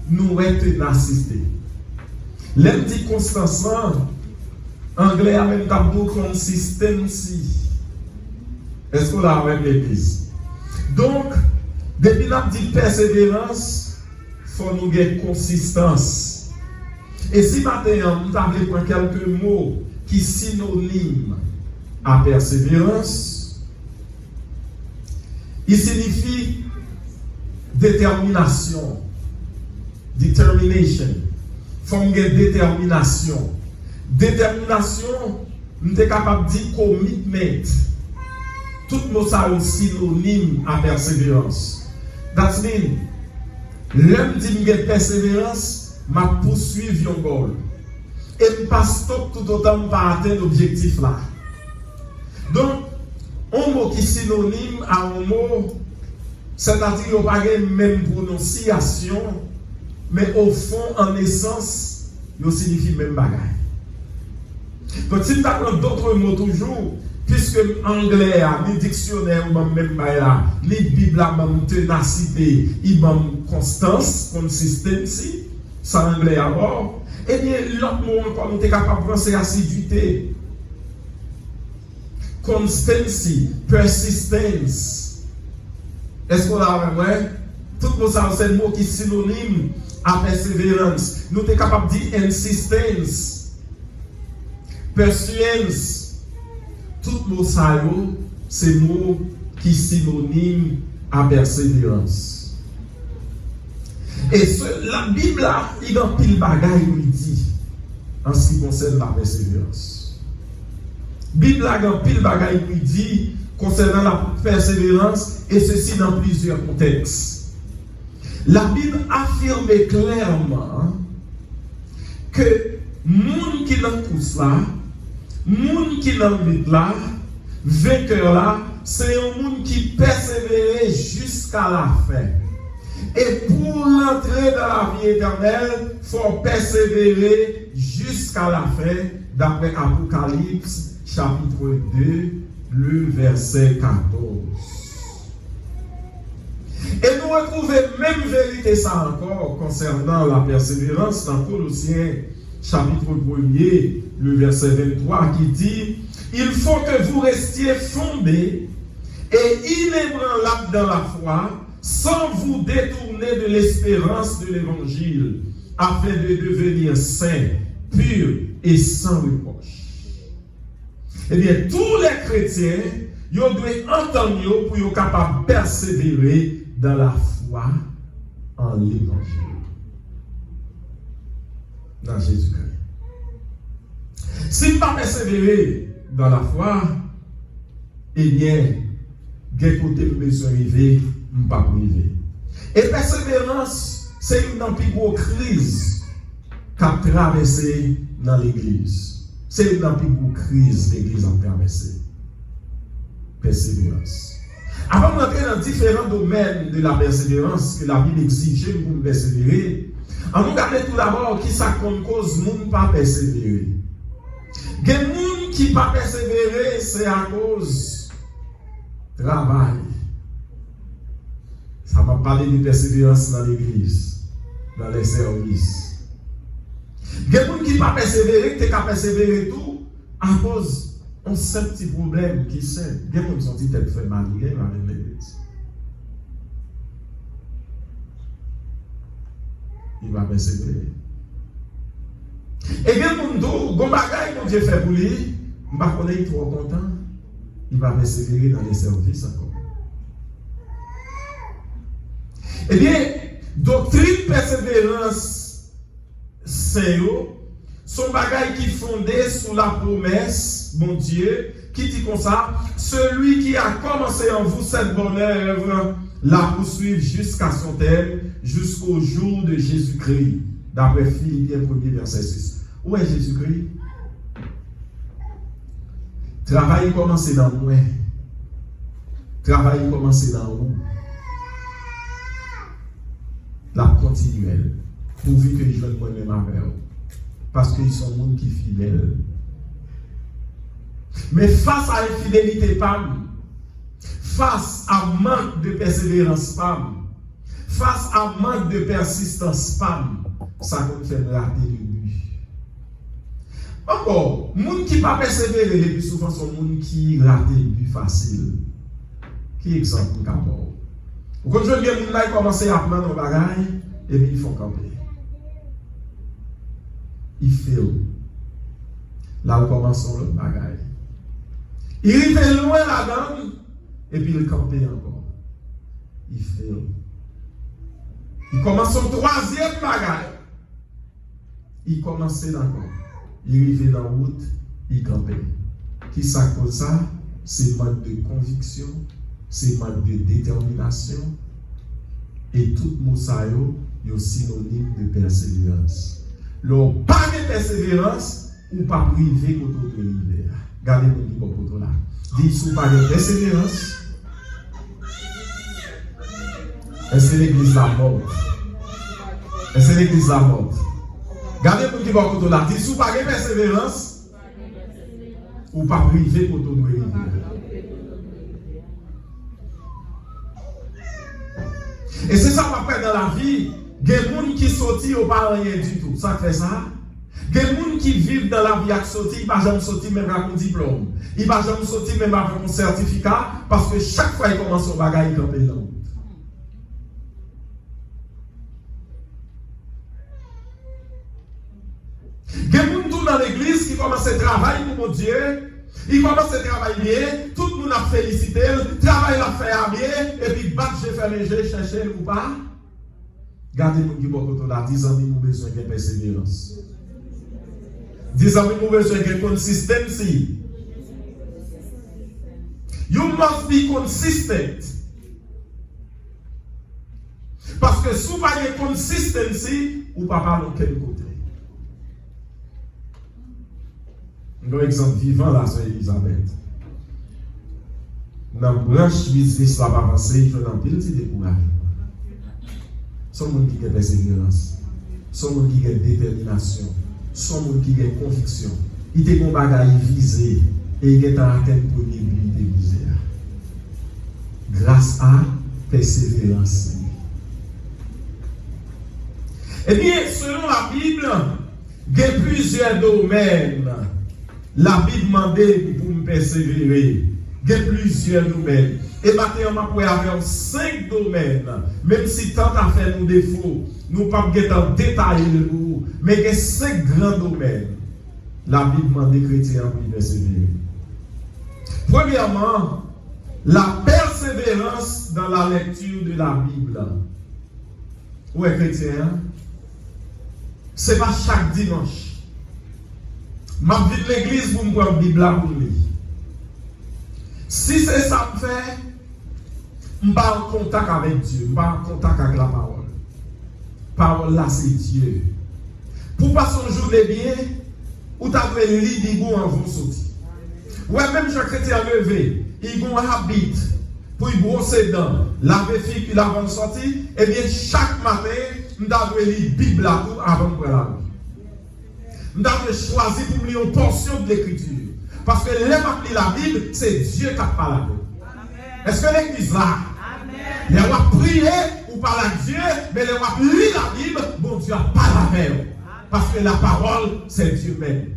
Speaker 3: nous avons ténacité. L'aide dit constance, anglais a même tableau consistency. Est-ce qu'on a avec l'église? Donc, depuis qu'on dit persévérance, il faut nous avoir consistance. Et si maintenant, nous avons pris quelques mots qui sont synonymes à persévérance, il signifie détermination. Determination. Il faut une détermination. Détermination, nous sommes capables de dire commitment. Tout mot ça est synonyme à persévérance. That means, l'homme dit que persévérance m'a poursuivi un goal. Et je ne passe tout autant pas atteindre l'objectif là. Donc, un mot qui est synonyme à un mot, c'est-à-dire qu'il n'y a pas la même prononciation, mais au fond, en essence, il signifie même bagaille. Donc, si tu apprends d'autres mots toujours, puisque l'anglais, ni dictionnaire, même là, ni Bible, même ténacité, il même constance, consistency, sans anglais à bord, eh bien, l'autre mot encore, nous sommes capables de penser assiduité. Constancy, persistence. Est-ce qu'on a vrai? Tout ça, c'est un mot qui est synonyme à persévérance. Nous sommes capables de dire insistence, patience. Tout mot ça, c'est mot qui est synonyme à persévérance. Et la Bible, il y a un pile bagaille où il dit en ce qui concerne la persévérance. La Bible a un pile bagaille où il dit concernant la persévérance, et ceci dans plusieurs contextes. La Bible affirme clairement que moun qui dans course là, moun qui dans lutte là, vainqueur là, c'est un monde qui persévère jusqu'à la fin. Et pour l'entrer dans la vie éternelle, il faut persévérer jusqu'à la fin, d'après Apocalypse, chapitre 2, le verset 14. Et nous retrouvons même vérité ça encore concernant la persévérance dans Colossiens, chapitre 1er, le verset 23, qui dit: il faut que vous restiez fondés et inébranlables dans la foi, sans vous détourner de l'espérance de l'évangile, afin de devenir saints, purs et sans reproche. Eh bien, tous les chrétiens, ils doivent entendre pour être capables de persévérer dans la foi en l'évangile. Dans Jésus-Christ. Si je ne pas persévérer dans la foi, eh bien, quel côté me besoin arriver, je ne pas priver. Et persévérance, c'est une des plus grosses crises qu'a traversé dans l'Église. C'est une des plus grosses crises que l'Église a traversé. Persévérance. Avant d'entrer dans différents domaines de la persévérance que la Bible exige pour persévérer, on nous regarde tout d'abord qui ça comme cause moun pas persévérer. Des moun qui pas persévérer, c'est à cause travail. Ça va parler de persévérance dans l'église, dans les services. Il y a des gens qui ne pas persévérer, qui ne persévérer tout, à cause d'un seul petit problème qui c'est. Il y a des gens qui sont dit qu'elle fait mal, il y a avec l'église. Il va persévérer. Et bien, mon dos, bon bagage, mon Dieu fait pour lui, je ne sais pas qu'on est trop content, il va persévérer dans les services encore. Eh bien, doctrine persévérance, c'est son bagage qui est fondé sur la promesse, mon Dieu, qui dit comme ça, celui qui a commencé en vous cette bonne œuvre, la poursuivre jusqu'à son terme, jusqu'au jour de Jésus-Christ. D'après Philippiens 1er verset 6. Où est Jésus-Christ? Travail commencé dans moi. Travail commencé dans vous. La continuelle. Pourvu que je ne connaisse ma mère. Parce qu'ils sont monde qui fidèles. Mais face à l'infidélité, femme, face à manque de persévérance, femme, face à manque de persistance, femme, ça nous fait rater le but. Encore, les gens qui ne pas persévérer le plus souvent sont les gens qui ratent le but facile. Qui exemple d'abord? Quand je viens les gens commencer à prendre nos bagages, et puis ils font camper. Ils failent. Là, ils commencent le bagage. Ils arrivent loin là-dedans, et puis ils campent encore. Ils failent. Ils commencent au troisième bagage. Ils commencent encore. Ils arrivent dans la route, ils campent. Qui ça cause ça? C'est manque de conviction, c'est manque de détermination. Et tout moussaïo est synonyme de persévérance. Leur pas de persévérance ou pas privé contre de l'hiver. Regardez-moi du bon là. Dis sous pas de persévérance. Est-ce que l'église la mort? Est-ce que l'église la mort? Regardez-moi du bon côté là. Dis sous pas de persévérance ou pas privé contre de l'hiver. Et c'est ça qu'on fait dans la vie. Il y a des gens qui sortent au pas rien du tout. Ça fait ça. Il y a des gens qui vivent dans la vie qui sortent, ils ne vont pas sortir même avec un diplôme. Ils ne vont pas sortir même avec un certificat parce que chaque fois qu'ils commencent au bagage, ils campent là. Il y a des gens dans l'église qui commencent à travailler pour mon Dieu. Ils commencent à travailler, tout le monde a félicité, le travail a fait à bien, et puis battre, j'ai fait les jeux, chercher ou pas. Gardez-nous qui beaucoup là, 10 ans, nous avons besoin de persévérance. 10 ans, nous avons besoin de consistency. You must be consistent. Parce que si vous n'avez pas de consistency, vous ne pouvez pas de quel côté. Un exemple vivant là, c'est Elisabeth. Dans la branche business là, pas avancé, je n'en pile, c'est découragé. Son monde qui a persévérance, son monde qui a détermination, son monde qui a conviction. Il te combat visé et il est en tête pour lui visé. Grâce à persévérance. Eh bien, selon la Bible, il y a plusieurs domaines. La Bible demandait pour me persévérer. Il y a plusieurs domaines. Et maintenant, on peut avoir 5 domaines. Même si tant à faire nos défauts, nous ne pouvons pas détailler le nous, mais il y a 5 grands domaines. La Bible demande aux chrétiens pour persévérer. Premièrement, la persévérance dans la lecture de la Bible. Où est chrétien? Ce n'est pas chaque dimanche. Je vais de l'église pour me prendre la Bible pour lire. Si c'est ça que je fais, je ne suis pas en contact avec Dieu, je ne suis pas en contact avec la parole. La parole là, c'est Dieu. Pour passer un jour de bien, ou tu as lire des goûts en vont sortir. Ouais, même chaque chrétien levé, il y a un habit pour y brosser dedans, laver fille qui l'avant de sortir, et bien chaque matin, je dois lire la Bible avant de prendre la vie. Nous avons choisi pour lire une portion de l'écriture. Parce que les la Bible, c'est Dieu qui a parlé. Est-ce que l'église là? Les rois prier ou parler à Dieu, mais les rois lire la Bible, bon Dieu a parlé avec eux. Parce que la parole, c'est Dieu même.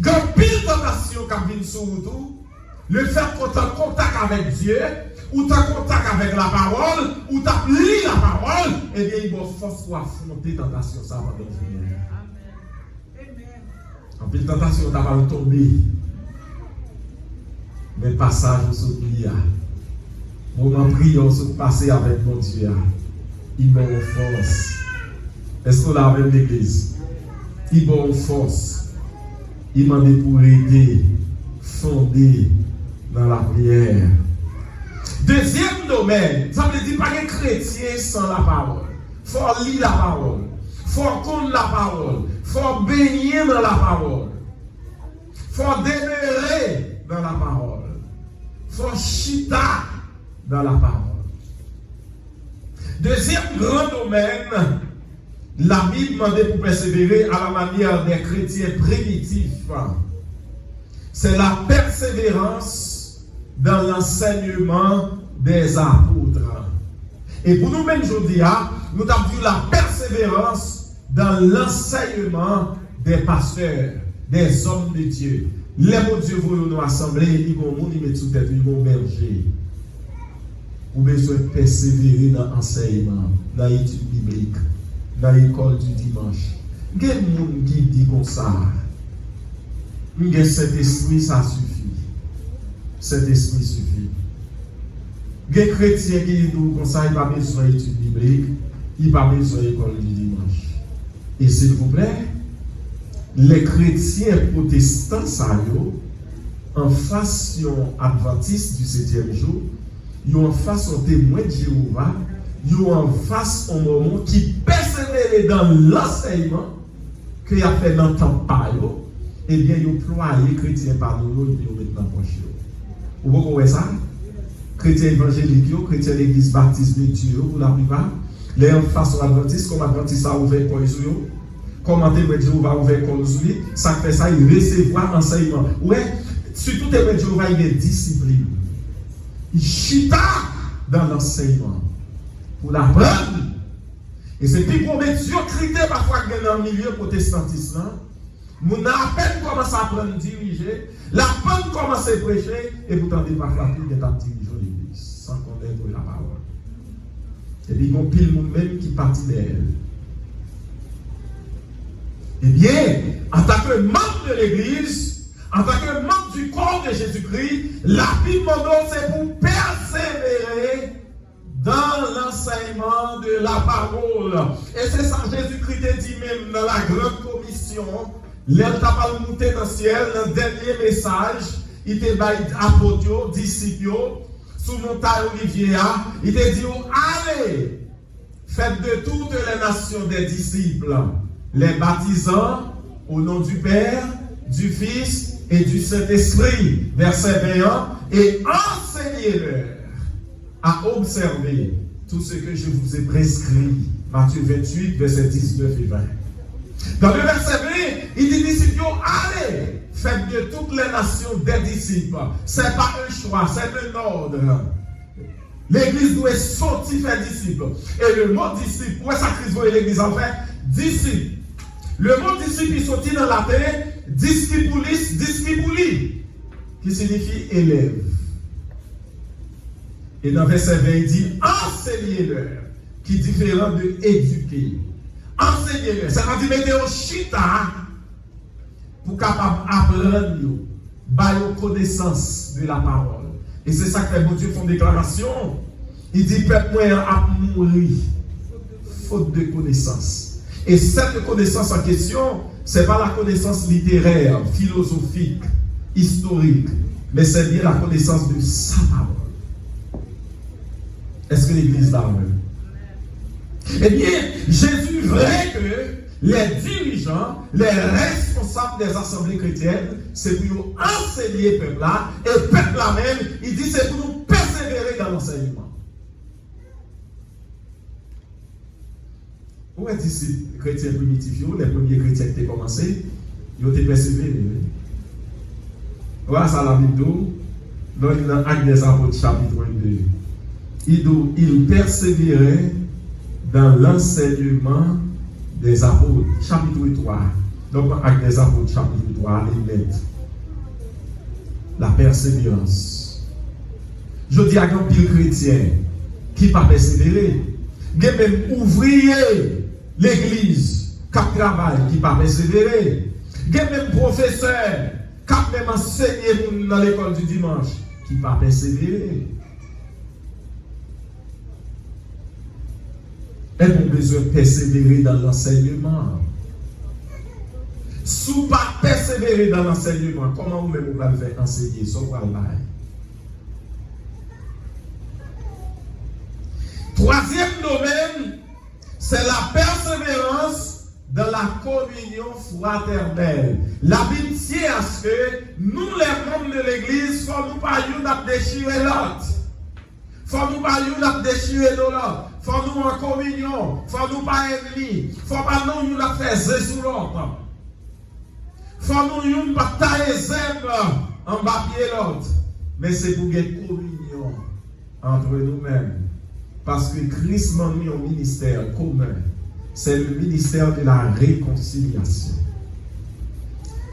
Speaker 3: Quand pile tentation qui vient sur vous, le fait qu'on ait contact avec Dieu, ou tu as contact avec la parole, ou tu as lu la parole, eh bien, il va force pour affronter la tentation. Ça va dans une vie. En pile tentation, tu vas tomber. Mais passage au soutien. Moment priant se passer avec mon Dieu. Il m'a en force. Est-ce qu'on l'a avec l'église? Il m'a en force. Il m'a dit pour aider, fonder dans la prière. Deuxième domaine, ça veut dire pas que chrétien sans la parole. Il faut lire la parole. Il faut connaître la parole. Il faut baigner dans la parole. Il faut demeurer dans la parole. Il faut chita dans la parole. Deuxième grand domaine, la Bible demandait pour persévérer à la manière des chrétiens primitifs. C'est la persévérance dans l'enseignement des apôtres. Et pour nous-mêmes aujourd'hui, nous avons vu la persévérance dans l'enseignement des pasteurs, des hommes de Dieu. Les mots de Dieu vont nous assembler, ils vont nous mettre sous tête, ils vont berger. Vous avez besoin de persévérer dans l'enseignement, dans l'étude biblique, dans l'école du dimanche. Il y a des gens qui disent comme ça. Il y a cet esprit, ça suffit. Cet esprit suffit. Il y a des chrétiens qui disent comme ça, il n'y a pas besoin d'étude biblique, il n'y a pas besoin d'école du dimanche. Et s'il vous plaît, les chrétiens protestants, ça en façon adventiste du 7e jour, ils ont en face un témoin de Jéhovah, ils ont en face un moment qui persévère dans l'enseignement qu'il a fait dans le temps par eux, et bien ils ont ployé les chrétiens par nous et puis ils ont mis dans le poche. Vous voyez ça? Chrétiens évangéliques, chrétiens de l'église baptiste de Dieu, pour la plupart, les en face adventiste, comme adventiste a ouvert pour les yeux, comment témoin de Jéhovah a ouvert pour les yeux, ça fait ça, il recevoir enseignement. Ouais, surtout témoin de Jéhovah, il est discipline. Il chita dans l'enseignement pour l'apprendre. Et c'est plus pour médiocrité parfois que dans le milieu protestantiste. Nous avons à peine commencé à apprendre à diriger, la peine commence à prêcher, et vous tendez parfois plus d'être dirigeant l'église, sans connaître la parole. Et puis il y a pile monde même qui partit d'elle. Eh bien, en tant que membre de l'église, en tant que membre du corps de Jésus-Christ, la Bible c'est pour persévérer dans l'enseignement de la parole. Et c'est ça Jésus-Christ dit même dans la grande commission, l'elle t'a pas monté dans le ciel, dans le dernier message, il t'a dit apôtres, disciples, sous montagne Olivier, il t'a dit, allez, faites de toutes les nations des disciples, les baptisant au nom du Père, du Fils et du Saint-Esprit, verset 21, et enseignez-leur à observer tout ce que je vous ai prescrit. Matthieu 28, verset 19 et 20. Dans le verset 20, il dit disciples, allez, faites de toutes les nations des disciples. Ce n'est pas un choix, c'est un ordre. L'église doit sortir faire disciples. Et le mot disciple, où est-ce que l'église en fait? Disciple. Le mot disciple est sorti dans la terre, discipulis, discipuli, qui signifie élève. Et dans verset 20, il dit enseignez-leur, qui est différent de éduquer. Enseignez-leur, ça veut dire mettez au chita pour capable apprendre, bailler connaissance de la parole. Et c'est ça que les bon Dieu font déclaration. Il dit peuple moi a mourir faute de connaissance. Et cette connaissance en question, ce n'est pas la connaissance littéraire, philosophique, historique, mais c'est bien la connaissance de sa parole. Est-ce que l'Église parle? Eh bien, Jésus vrai que les dirigeants, les responsables des assemblées chrétiennes, c'est pour nous enseigner le peuple là, et le peuple là même, il dit c'est pour nous persévérer dans l'enseignement. Où est ici les chrétiens primitifs, les premiers chrétiens qui ont commencé, ils ont été persévérés. Voilà ça la Bible, dans Actes des Apôtres chapitre 22. Il persévérait dans l'enseignement des apôtres, chapitre 3. Donc, avec des apôtres, chapitre 3, les lettres. La persévérance. Je dis à un pile chrétien qui n'a pas persévéré. Il y a même ouvrier l'église qui travaille, qui n'a pas persévéré. Il y a même professeur qui a même enseigné dans l'école du dimanche, qui n'a pas persévéré. Elles ont besoin de persévérer dans l'enseignement. Si vous ne pas persévérer dans l'enseignement, comment vous-même vous allez faire enseigner ça? Troisième domaine, c'est la persévérance dans la communion fraternelle. La Bible dit à ce que nous, les membres de l'Église, il faut nous pas déchirer l'autre. Il faut nous pas déchirer l'autre. Il faut nous en communion. Il faut nous pas ennemis. Il faut pas nous faire zé sur l'autre. Il faut nous pas tailler zèbre en bas pied l'autre. Mais c'est pour une communion entre nous-mêmes. Parce que Christ m'a mis un ministère commun. C'est le ministère de la réconciliation.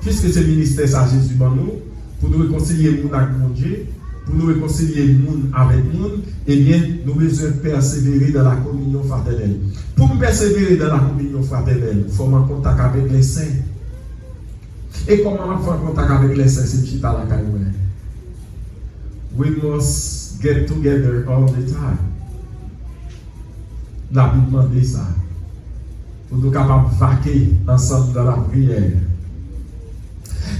Speaker 3: Puisque ce ministère, ça Jésus m'a nous, pour nous réconcilier le monde avec mon Dieu, pour nous réconcilier le monde avec nous, eh bien, nous devons persévérer dans la communion fraternelle. Pour nous persévérer dans la communion fraternelle, il faut en contact avec les saints. Et comment on fait en contact avec les saints? C'est petit à la caille. We must get together all the time. La Bible demande ça. Pour nous capables de vaquer ensemble dans la prière.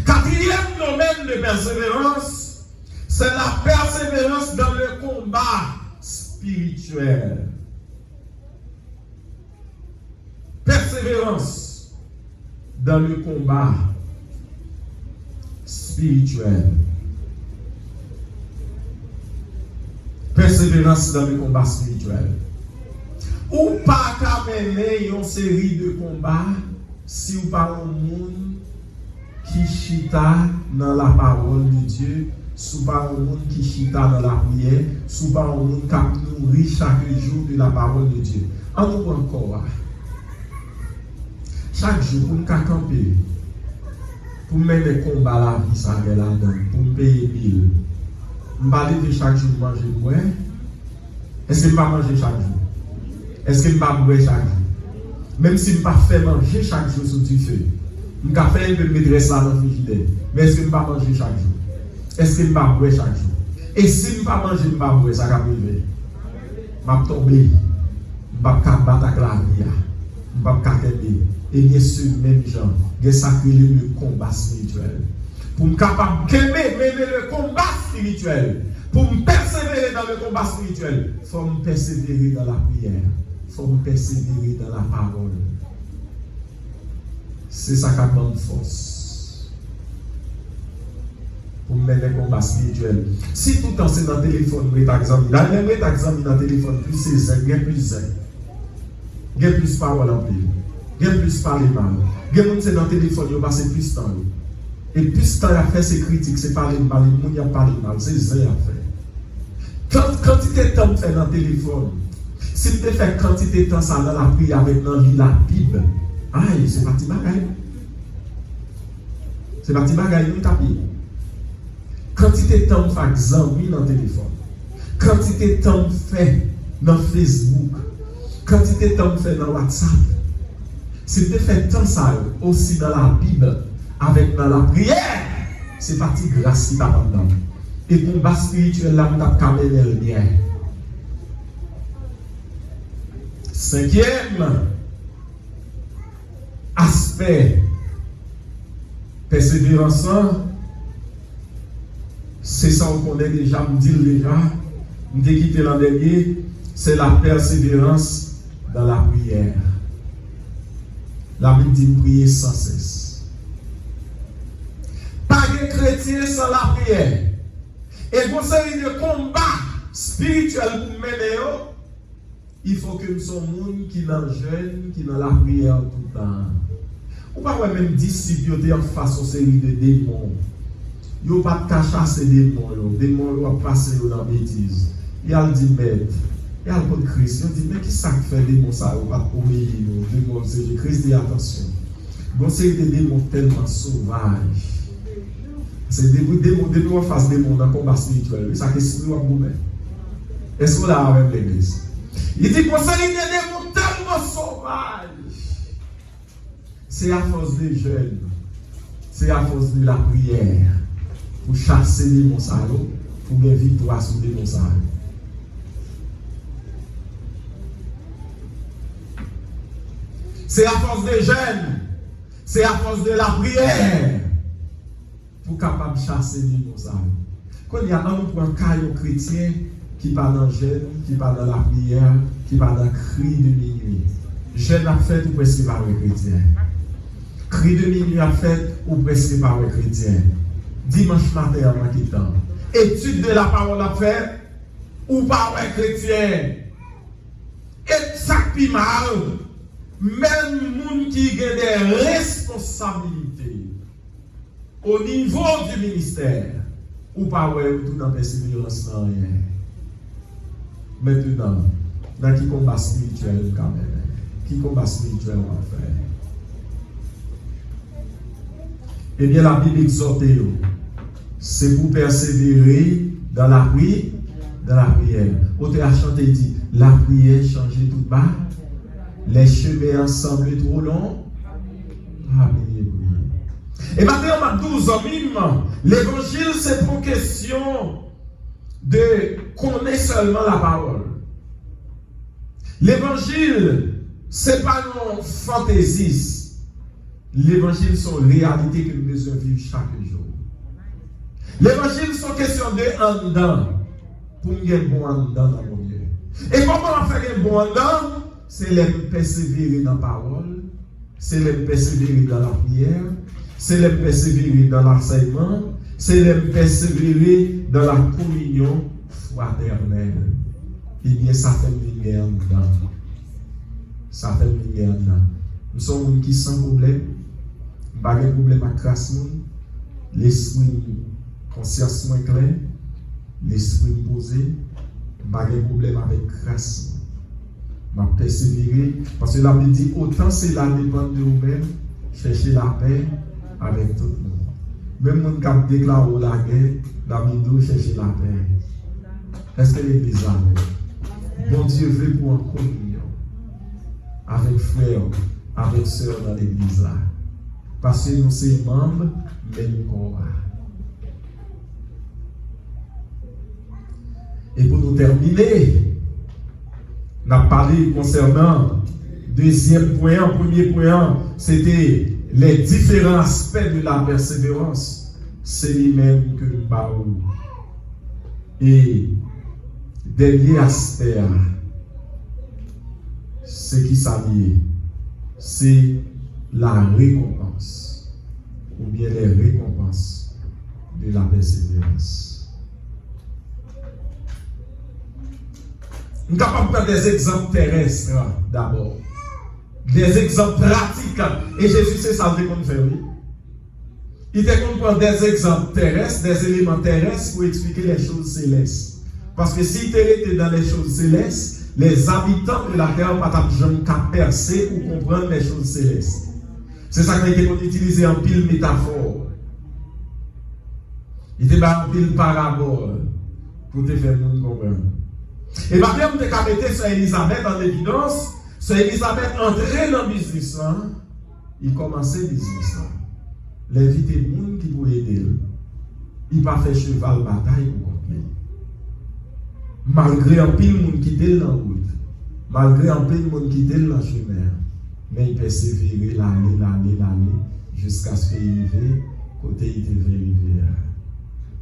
Speaker 3: Quatrième domaine de persévérance, c'est la persévérance dans le combat spirituel. Persévérance dans le combat spirituel. Persévérance dans le combat spirituel. Ou pas qu'à mener une série de combats si vous parlez au monde qui chita dans la parole de Dieu, si vous parlez au monde qui chita dans la prière, si vous parlez au monde qui nourrit chaque jour de la parole de Dieu. En nous encore, chaque jour, pour nous camper, pour mener les combats la vie, ça va là-dedans, pour me payer bill. Je ne vais pas chaque jour manger moi. Est-ce que je ne vais pas manger chaque jour? Est-ce que je ne vais pas boire chaque jour? Même si je ne vais pas faire manger chaque jour sur du feu. Je vais faire un peu de maîtresse là dans le frigidaire. Mais est-ce que je ne vais pas manger chaque jour? Est-ce que je ne vais pas boire chaque jour? Et si je ne vais pas manger, je ne vais pas boire, ça va arriver. Je vais tomber. Je ne vais pas battre avec la vie. Je ne vais pas tomber. Et bien sûr, même gens, il y a sacré le combat spirituel. Pour me capable d'aimer le combat spirituel, pour me persévérer dans le combat spirituel, il faut me persévérer dans la prière, il faut me persévérer dans la parole. C'est ça qui demande force. Pour mener le combat spirituel. Si tout le temps c'est dans le téléphone, par exemple, dans le téléphone, plus c'est zen, il y a plus zen. Il y a plus parole en plus. Il y a plus parler mal. Il y a plus dans le téléphone, il y a passé plus de temps. Et plus temps à faire ces critiques, c'est parler mal, il y a parlé mal, c'est ça à faire. Quantité de temps fait dans le téléphone, si tu fais quantité de temps ça dans la prière avec la Bible, aïe, c'est parti bagaille. C'est parti bagaille, nous tapis. Quantité de temps fait examiner dans le téléphone, quantité de temps fait dans Facebook, quantité de temps fait dans WhatsApp. Si tu fais tant ça aussi dans la Bible, avec dans la prière, c'est parti grâce qui t'a pendant. Et combat spirituel là, on a camélé le bien. Cinquième aspect, persévérance, c'est ça qu'on connaît déjà, me dit déjà, me dit quitté l'an dernier, c'est la persévérance dans la prière. La Bible dit prier sans cesse. Pas de chrétien sans la prière. Et pour ça, il y a un combat spirituel pour mener, il faut que nous soyons monde qui dans le jeûne, qui dans la prière tout le temps. On ne peut pas même disciples en face de série de démons. Ils n'ont pas de chasser des démons. Les démons vont passer dans la bêtise. Il y a le dit, maître, Et à l'époque de Christ, on dit, mais qui ça fait des démons ça? Ou pas oui, les démons, c'est Christ dit attention. Bon, c'est des démons tellement sauvages. C'est des démons, depuis qu'on fasse des démons dans le combat spirituel. Ça qui est vous-même. Est-ce qu'on a avec l'église? Il dit, pour ça, il y a des démons tellement sauvages. C'est à force des jeunes. C'est à force de la prière. Pour chasser les démons salauds. Pour gagner victoire sur les démons salauds. C'est à force des jeunes. C'est à force de la prière. Pour capable de chasser les démons salauds. Quand il y a un pour un caillou chrétien qui parle dans le jeûne, qui parle dans la prière, qui parle dans le cri de minuit. Jeûne a fait ou presque par le chrétien. Cri de minuit a fait ou presque par le chrétien. Dimanche matin en quittant. Étude de la parole a fait ou par le chrétien. Et ça qui mal, même les gens qui ont des responsabilités au niveau du ministère, ou pas ouais, tout dans persévérance sans rien. Maintenant, dans qui combat spirituel quand même, qui combat spirituel on va faire. Eh bien, la Bible exhorte, c'est pour persévérer dans la prière. Auteur a chanté dit, la prière change tout bas, les chemins ensemble trop longs. Et maintenant, on a 12 ans, l'évangile, c'est pour question de connaître seulement la parole. L'évangile, c'est pas non fantaisiste. L'évangile, sont réalités que nous devons vivre chaque jour. L'évangile, sont question de en dedans. Pour nous gagner bon en dedans dans mon Dieu. Et comment on fait un bon en dedans? C'est les persévérer dans la parole, c'est les persévérer dans la prière, c'est les persévérer dans l'enseignement, c'est les persévérer dans la communion fraternelle. Eh bien, ça fait une guerre dedans. Ça fait une guerre dedans. Nous sommes qui sans problème, pas de problème à crasse, l'esprit conscience moins clair, l'esprit posé, pas de problème avec crasse. Ma persévérer, parce que la Bible dit autant c'est la dépend de vous-même, chercher la paix avec tout le monde. Même mon cap déclare la guerre, la Bible chercher la paix. Est-ce que l'Église a fait? Bon Dieu veut pour en communion avec frères, avec sœurs dans l'Église là. Parce que nous sommes membres, mais nous corps. Et pour nous terminer, on a parlé concernant deuxième point, premier point, c'était les différents aspects de la persévérance. C'est lui-même que nous parlons. Et dernier aspect, c'est qui s'allie, c'est la récompense, ou bien les récompenses de la persévérance. Nous sommes capables de prendre des exemples terrestres d'abord. Des exemples pratiques. Et Jésus, c'est ça qu'on fait, oui. Il était qu'on prend des exemples terrestres, des éléments terrestres pour expliquer les choses célestes. Parce que s'il était dans les choses célestes, les habitants de la terre ne peuvent jamais percer ou comprendre les choses célestes. C'est ça qui a été utilisé en pile métaphore. Il était en pile parabole pour te faire nous comprendre. Et maintenant, vous avez mettre sur Elisabeth en évidence. Sur Elisabeth entrer dans le business, il commençait le business. L'invité des gens qui pouvaient aider. Il n'a pas fait cheval bataille pour compter. Malgré un pile de monde qui était dans la route, malgré un pile de monde qui était dans le chemin, mais il persévérait l'année, jusqu'à ce qu'il arrive, côté il devait arriver.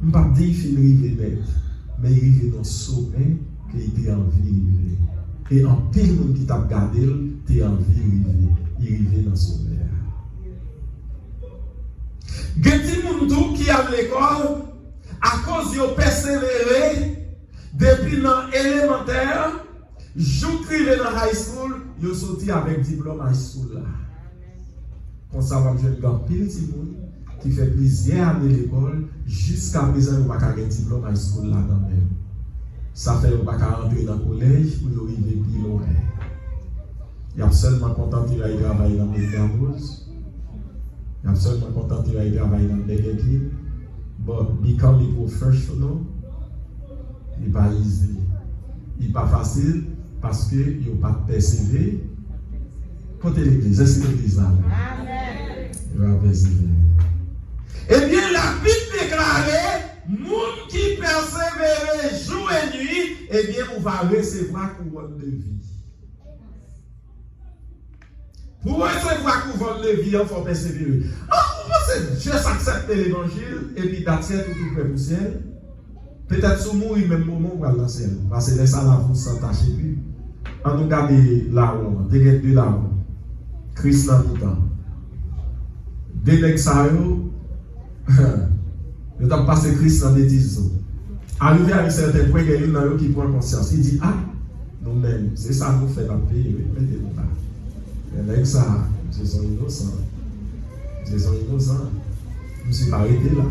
Speaker 3: Je ne peux pas dire qu'il arrive net, mais il arrive dans le sommet. Qu'il était envie d'arriver. Et en pile de monde qui t'a regardé, tu as envie d'arriver. Il arrive dans son verre. Geti Moundou qui a l'école, à cause de persévérer depuis l'élémentaire, j'écrivais dans high school, il sorti avec diplôme high school là. Comme ça, je vais avoir pile de monde qui fait plusieurs années à l'école, jusqu'à présent, il n'y a pas de diplôme high school là dans même. Ça fait pas qu'à rentrer dans le collège pour arriver plus loin. Il y a seulement contenté à travailler dans les nerveuses. Il y a seulement contenté à travailler dans les équipes. But becoming professional, il n'est pas easy. Il n'est pas facile parce qu'il n'y a pas de persévérer. Côté l'église, c'est l'église là. Amen. Il va persévérer. Eh bien, la Bible déclarait, monde qui persévère jour et nuit, eh bien, on va recevoir couronne de vie. Pour recevoir couronne de vie, il faut persévérer. Dieu s'accepte l'évangile et puis d'attire tout près du ciel. Peut-être sous mourir même moment où on va dans le ciel. Parce que ça la vous s'attache plus. On nous garde là-haut, des deux là-haut. Christ dans tout temps. Des mecs ça nous avons passé Christ dans les 10 ans. Arrivé à un certain point, il y a une qui prend conscience. Il dit, ah, nous-mêmes, c'est ça nous fait la paix. Mettez-nous là. Les mecs ça, ils sont innocents. Ils sont innocents. Je ne suis pas arrêté là.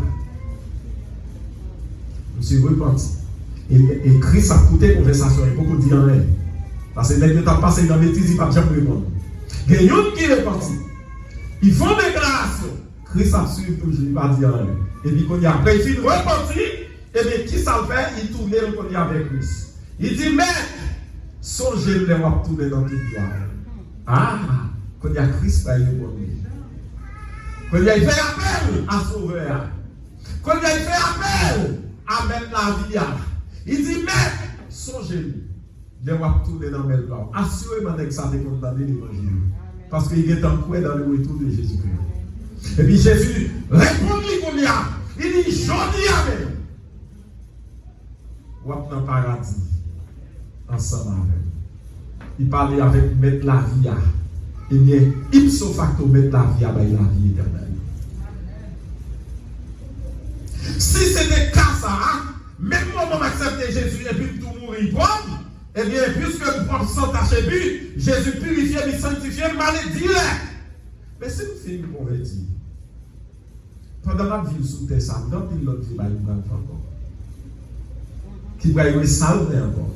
Speaker 3: Je suis repenti. Et Christ a coûté la conversation. Il faut qu'on dise rien. Parce que les gens qui passé dans les bêtises, ils ne peuvent jamais répondre. Il y a une qui est repentit. Ils font des déclarations. Christ a suivi toujours, il ne va dire rien. Et puis, quand il a après, il repenti. Et bien, qui ça le fait? Il tourne quand il est avec Christ. Il dit, mais, songez-le, on va tourner dans toute gloire. Ah, quand il y a Christ, il est bon. Quand il a fait appel à Sauveur, quand il a fait appel à mettre la vie, il dit, mais, songez-le, il va tourner dans le gloire. Assurément que ça a condamné l'évangile. Parce qu'il est en croix dans le retour de Jésus-Christ. Et puis Jésus répond-lui qu'on y a. Il dit, j'en dis amen. On va dans le paradis, ensemble avec. Il parlait avec mettre la vie. Et bien, ipso facto, mettre la vie avec la vie éternelle. Si c'était cas ça, même moi, on accepte Jésus et puis tout mourir propre, eh bien, puisque le propre s'entache plus, Jésus purifie et sanctifie, maladie. Mais si nous finissons convertis, pendant la vie sous terre, ça, dans l'autre vie, il va y avoir encore. Qui va y avoir salvé encore.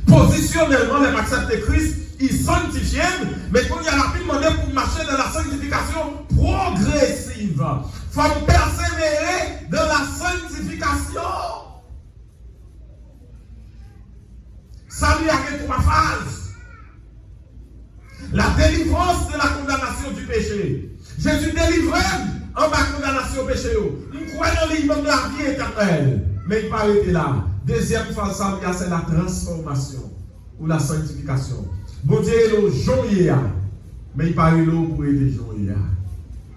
Speaker 3: Positionnellement, les acceptent Christ, ils sanctifient, mais quand il y a rapidement pour marcher dans la sanctification progressive, il faut persévérer dans la sanctification. Ça lui a fait 3 phases. La délivrance de la condamnation du péché. Jésus délivre en bas condamnation au péché. Nous croyons dans l'imam de la vie éternelle. Mais il pas été là. Deuxième phase, c'est la transformation ou la sanctification. Bon Dieu est le joyeux, mais il pas eu l'eau pour aider joyeux.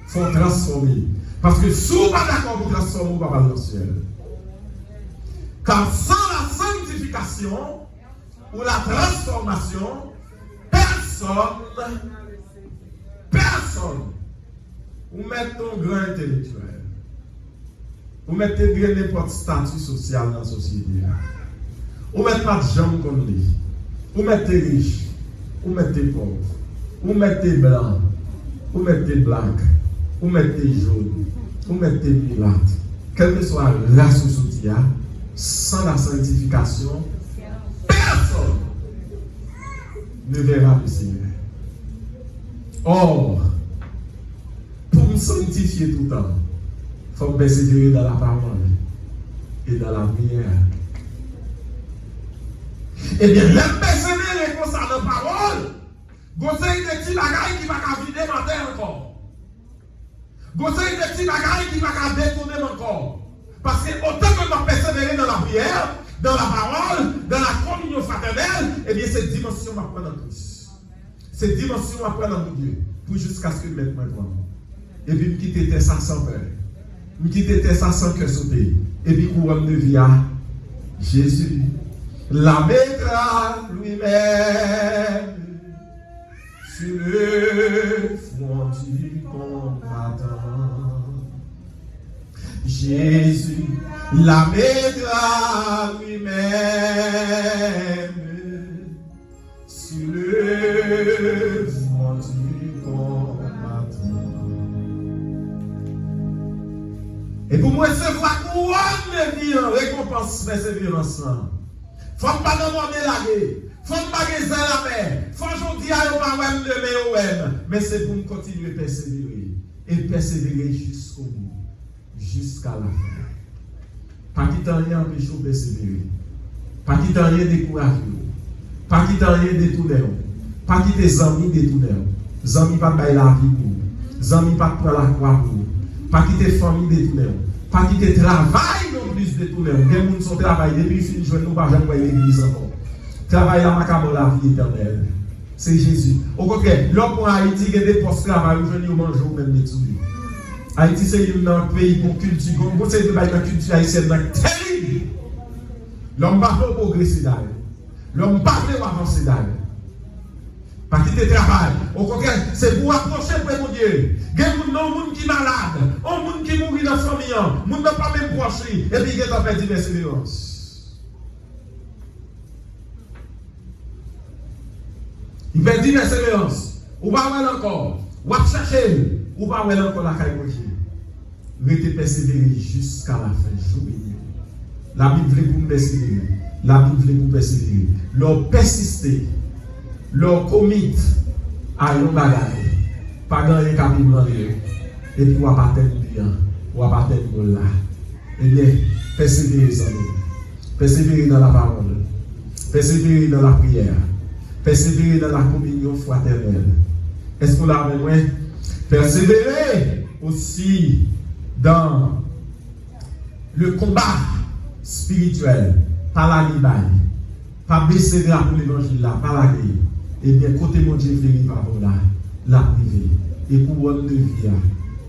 Speaker 3: Il faut transformer. Parce que si vous pas d'accord pour transformer, vous ne pouvez pas dans le ciel. Car sans la sanctification ou la transformation, personne, vous mettez un grand intellectuel, vous mettez bien n'importe statut social dans la société, vous mettez pas de gens comme lui, vous mettez riches, vous mettez pauvres, vous mettez blancs, vous mettez blancs, vous mettez jaunes, vous mettez mulâtres, quelle que soit la société, sans la sanctification, personne ne verra le Seigneur. Or, pour me sanctifier tout le temps, il faut persévérer dans la parole et dans la lumière. Eh bien, le persévérer comme ça dans la parole, vous avez des petits bagailles qui ne vont pas vider ma terre encore. Vous avez des petits bagailles qui ne vont pas détourner encore. Parce que autant que nous persévérer dans la prière, dans la parole, dans la communion fraternelle, eh bien, cette dimension va prendre en Christ. Cette dimension va prendre en Dieu. Pour jusqu'à ce que je mette moi devant. Et puis, je quitte ça sans peur. Je quitte ça sans cœur sauté. Et puis, couronne de vie à Jésus. La mettra lui-même sur le front du combattant. Jésus la mettra lui-même sur le front du combattant. Et pour moi, recevoir couronne de vie en récompense persévérance. Faut pas demander la guerre. Faut pas gagner la mer. Faut aujourd'hui aller pas même de mais c'est pour nous continuer à persévérer. Et persévérer jusqu'au bout. Jusqu'à la fin. Pas quitter rien empêcher de persévérer. Pas quitter rien décourager. Pas quitter rien détourner. Pas quitter les amis détourner. Les amis pas bailler la vie pour. Les amis pas prendre la croix pour. Pas quitter famille détourner. Pas quitter travail non plus détourner. Les gens qui sont travail depuis fin de journée, nous pas jamais voir l'église encore. Travail à Macabo la vie éternelle. C'est Jésus. Au contraire, l'homme pour Haïti, il y a des postes de travail, où manger ou même des souris. Haïti, c'est un pays pour culture. Vous savez que la culture haïtienne est terrible. L'homme ne va pas progresser d'ailleurs. L'homme ne va pas avancer d'ailleurs. Pas quitter le travail. Au contraire, c'est pour approcher pour mon Dieu. Il y a des gens qui sont malades, des gens qui mourent dans la famille, des gens qui ne peuvent pas même procher, et puis il y a des gens qui persévérance. Il fait dire persévérance. Ou pas voir encore. Ou pas chercher. Ou pas voir encore la caille moitié. Restez persévérer jusqu'à la fin. La Bible veut pour persévérer. La Bible veut pour persévérer. Leur persister. Leur commit à une bagarre. Pas gagner qu'à vivre. Et puis, on va pas tellement bien. On va pas tellement là. Eh bien, persévérer sans nous. Persévérer dans la parole. Persévérer dans la prière. Persévérer dans la communion fraternelle. Est-ce qu'on l'a besoin? Persévérer aussi dans le combat spirituel, par la libaille, pas baisser là pour l'évangile là, par la guerre. Et bien, côté mon Dieu, il va là, la privée. Et pour votre vie,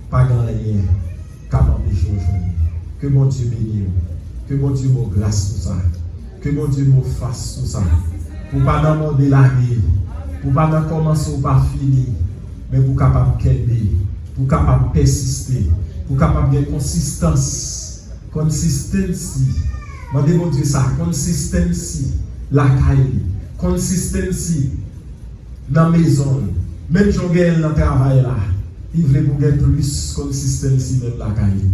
Speaker 3: pas grand rien, capable de choses. Que mon Dieu bénisse, que mon Dieu me grâce pour ça, que mon Dieu me fasse pour ça. Pour pas demander la vie, pour pas commencer ou pas finir, mais pour capable qu'aider, pour capable persister, pour capable de consistance, consistency. Mandez mon Dieu ça, consistency, la caille, consistency dans la maison, même si on gagne dans le travail là, il veut pour gagner plus consistency dans la caille.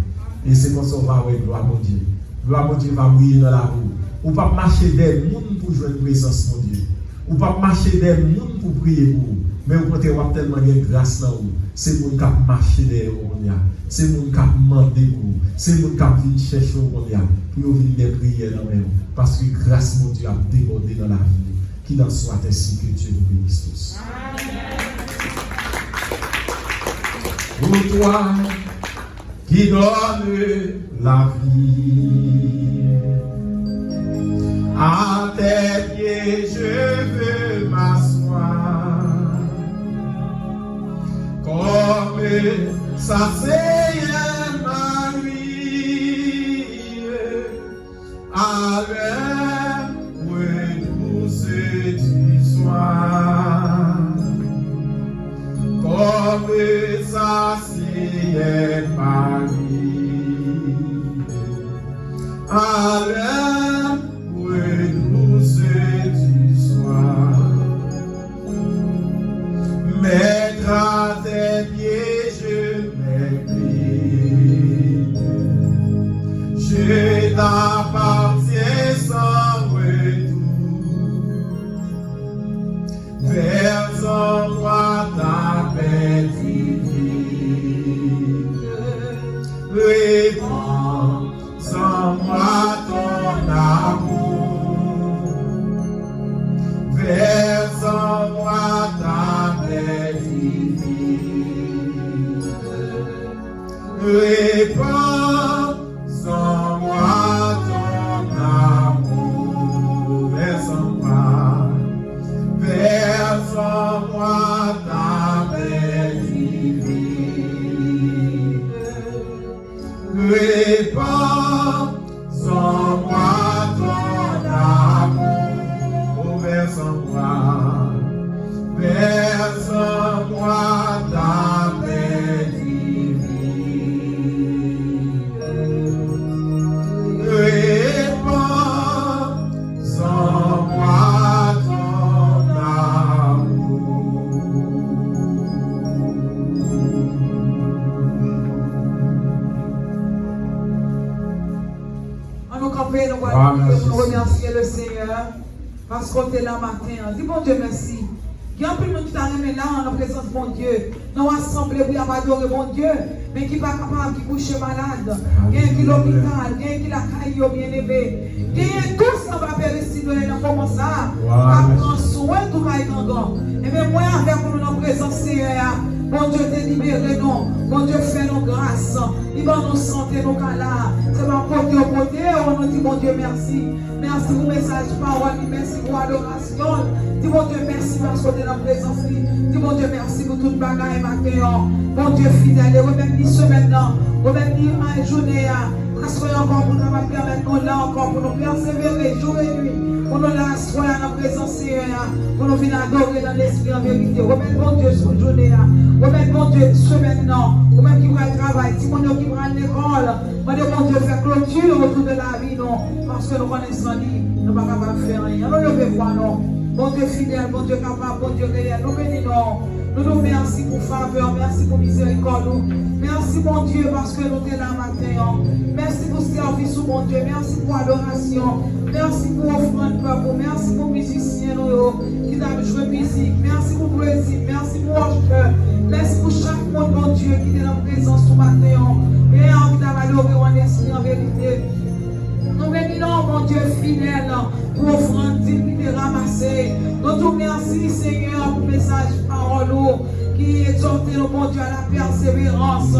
Speaker 3: Et c'est comme ça qu'on va avoir gloire mon Dieu. Gloire mon Dieu va briller dans la roue. Ou pas marcher des gens pour jouer une présence, mon Dieu. Ou pas marcher des gens pour prier pour vous. Mais au contraire, on a tellement de grâce dans vous. C'est mon qui a marché derrière vous. C'est mon qui a demandé pour vous. C'est mon qui a venu chercher vous. Pour venir prier dans vous. Parce que grâce, mon Dieu, a débordé dans la vie. Qu'il en soit ainsi que Dieu nous bénisse tous. Pour toi qui donne la vie. À tes pieds, je veux m'asseoir. Comme ça, c'est Marie. À l'heure douce du soir. Comme ça, c'est Marie. À l'heure douce du soir, mettre à tes pieds, je m'incline. Je t'appartiens sans retour. Verse en moi ta paix divine. Répands en moi ton amour. Verse en moi ta paix divine. Répands en moi ton amour. Verse en moi. Verse en moi ta paix divine. Répands en moi ton amour. Verse en moi. Verse en moi ta paix divine.
Speaker 1: Seigneur, parce qu'on est là matin. Dis bon Dieu merci. Il y a un peu de monde qui t'a remis là en présence de mon Dieu. Nous assemblés pour adorer mon Dieu, mais qui n'est pas capable de coucher malade. Il y a qui l'hôpital, il y a qui la caille bien aimé. Il y a tous qui va périr dans comment ça. Prendre soin de tout le et bien moi avec nous dans la présence Seigneur. Bon Dieu délibéré nous, bon Dieu fait nos grâces, il va nous santé nos cas là. C'est ma côté au côté, on nous dit bon Dieu merci. Merci pour le message, parole, merci pour l'adoration. Dis bon Dieu merci parce qu'on est dans la présence. Dis bon Dieu merci pour toute bagaille matin. Bon Dieu fidèle, et remettre ce maintenant, remettre une journée, assoyer encore pour nous permettre nous là encore, pour nous persévérer jour et nuit. Pour nous là, assoyer dans la présence Seigneur, pour nous venir adorer dans l'esprit en vérité. Remettre bon Dieu sur journée, remettre bon Dieu ce maintenant, ou même qui va travailler, si mon Dieu qui va à l'école, bon Dieu fait clôture autour de la vie, non, parce que nous connaissons lui, nous ne sommes pas capables de faire rien. Nous ne voir non. Bon Dieu fidèle, bon Dieu capable, bon Dieu réel, nous bénissons. Nous nous merci pour faveur, merci pour miséricorde. Merci mon Dieu parce que nous sommes là matin. Merci pour service, mon Dieu. Merci pour adoration. Merci pour offrande, peuple. Merci pour musiciens qui ont joué musique. Merci pour plaisir. Merci pour worship. Merci pour chaque monde, mon Dieu, qui est dans la présence ce matin. Et en adorer en esprit, en vérité. Nous bénissons, mon Dieu fidèle, pour offrande dignité ramassée. Nous te remercions, Seigneur, pour le message parole qui exhorte nous, mon Dieu, à la persévérance.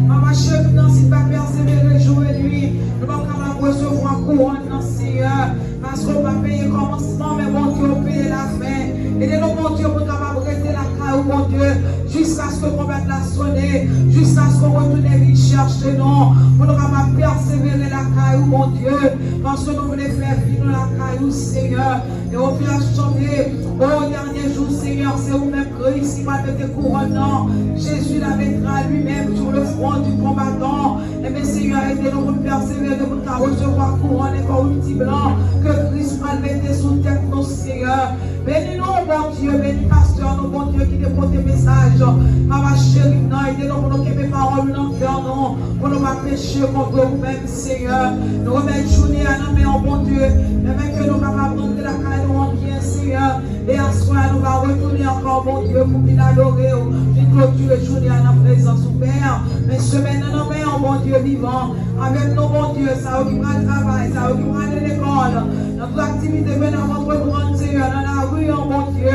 Speaker 1: Maman, chef, nous si pas persévérer jour et nuit, nous ne pouvons pas recevoir couronne, Seigneur, parce qu'on va payer le commencement, mais mon Dieu, on paye la fin. Aidez-nous, mon Dieu, pour nous rester la caille, mon Dieu, jusqu'à ce que qu'on mette la sonner, jusqu'à ce qu'on retourne vite chercher nous, pour nous capables persévérer la caille, mon Dieu, parce que nous voulons faire vivre la caille, Seigneur, et on vient chanter, au dernier jour, Seigneur, c'est vous-même Christ qui va mettre couronne, non, Jésus la mettra lui-même sur le front du combattant, et bien, Seigneur, aidez-nous pour persévérer, pour nous recevoir couronne et pour outil blanc, que Christ va mettre sous tête, nos Seigneur, bénis-nous, bon Dieu, bénis pasteur, nous, bon Dieu, qui dépose des messages. Maman chérie, aidez-nous pour nous quitter paroles dans le cœur, non, pour nous pas pécher contre vous-même, Seigneur. Nous remettons journée à nos mains, bon Dieu, et même que nous ne pas prendre la caille, nous en bien, Seigneur. Et à ce soir, nous allons retourner encore, bon Dieu, pour nous adorer, une clôture journée à notre présence, Père. Mais semaine à nos mains, bon Dieu vivant, avec nous, bon Dieu, ça occupera le travail, ça occupera l'école, notre activité, venant votre grande Seigneur, dans la rue, bon Dieu,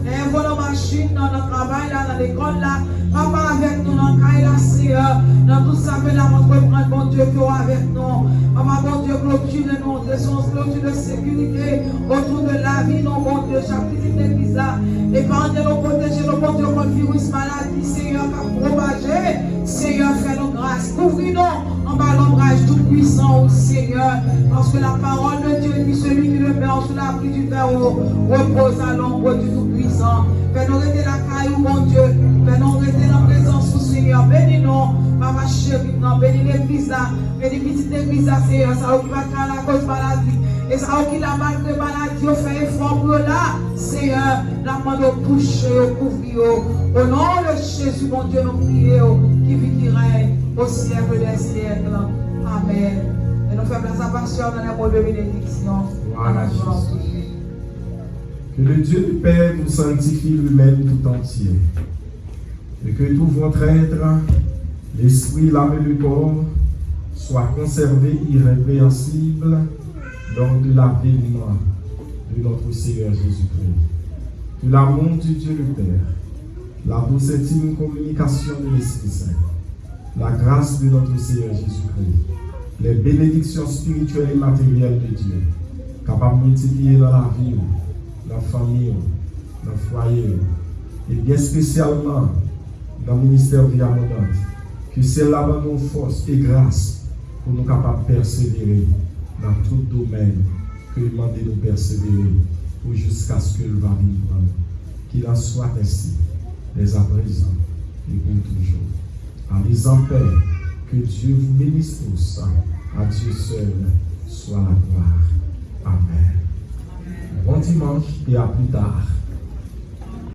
Speaker 1: et pour nos machines, dans notre travail, là, dans l'école, là, papa avec nous, dans le caille, là, Seigneur, dans tout ça, venant votre grande, bon Dieu, qui est avec nous, papa, bon Dieu, clôture de nous, de son clôture de sécurité, autour de la vie, non, bon Dieu, chaque petite église, là, épargnez-nous, protégez-nous, bon Dieu, contre le virus, maladie, Seigneur, qui a propagé, Seigneur, fais-nous grâce, couvris-nous, en bas l'ombrage tout puissant, Seigneur, parce que la parole de Dieu dit celui qui le met sous la pluie du Père-Haut repose à l'ombre du Tout-Puissant. Fais-nous rester la caille, mon Dieu, fais-nous rester dans la présence du Seigneur. Bénis-nous, maman chérie, bénis l'église là, bénis petite église là, Seigneur, ça qui va faire la cause maladie. Et ça qui la mal de maladie, on fait effort pour là, Seigneur, la main de toucher, au couvrir, au nom de Jésus, mon Dieu, nous prions, qui vit, qui règne au siècle des siècles. Amen. Et nous faisons place à pasteur dans les mots de bénédiction.
Speaker 3: Voilà, Jésus. Que le Dieu du Père vous sanctifie lui-même tout entier. Et que tout votre être, l'esprit, l'âme et le corps, soient conservés irrépréhensibles lors de l'avènement de notre Seigneur Jésus-Christ. Que l'amour du Dieu le Père, la douce intime communication de l'Esprit Saint, la grâce de notre Seigneur Jésus-Christ, les bénédictions spirituelles et matérielles de Dieu, capables de multiplier dans la vie, dans la famille, dans le foyer, et bien spécialement dans le ministère Vie Abondante, que celle-là va nous force et grâce pour nous capables de persévérer dans tout domaine que il demande de nous persévérer pour jusqu'à ce que le va vivre. Qu'il en soit ainsi, dès à présent et pour toujours. Allez en paix, que Dieu vous bénisse tous. À Dieu seul soit la gloire. Amen. Bon dimanche et à plus tard.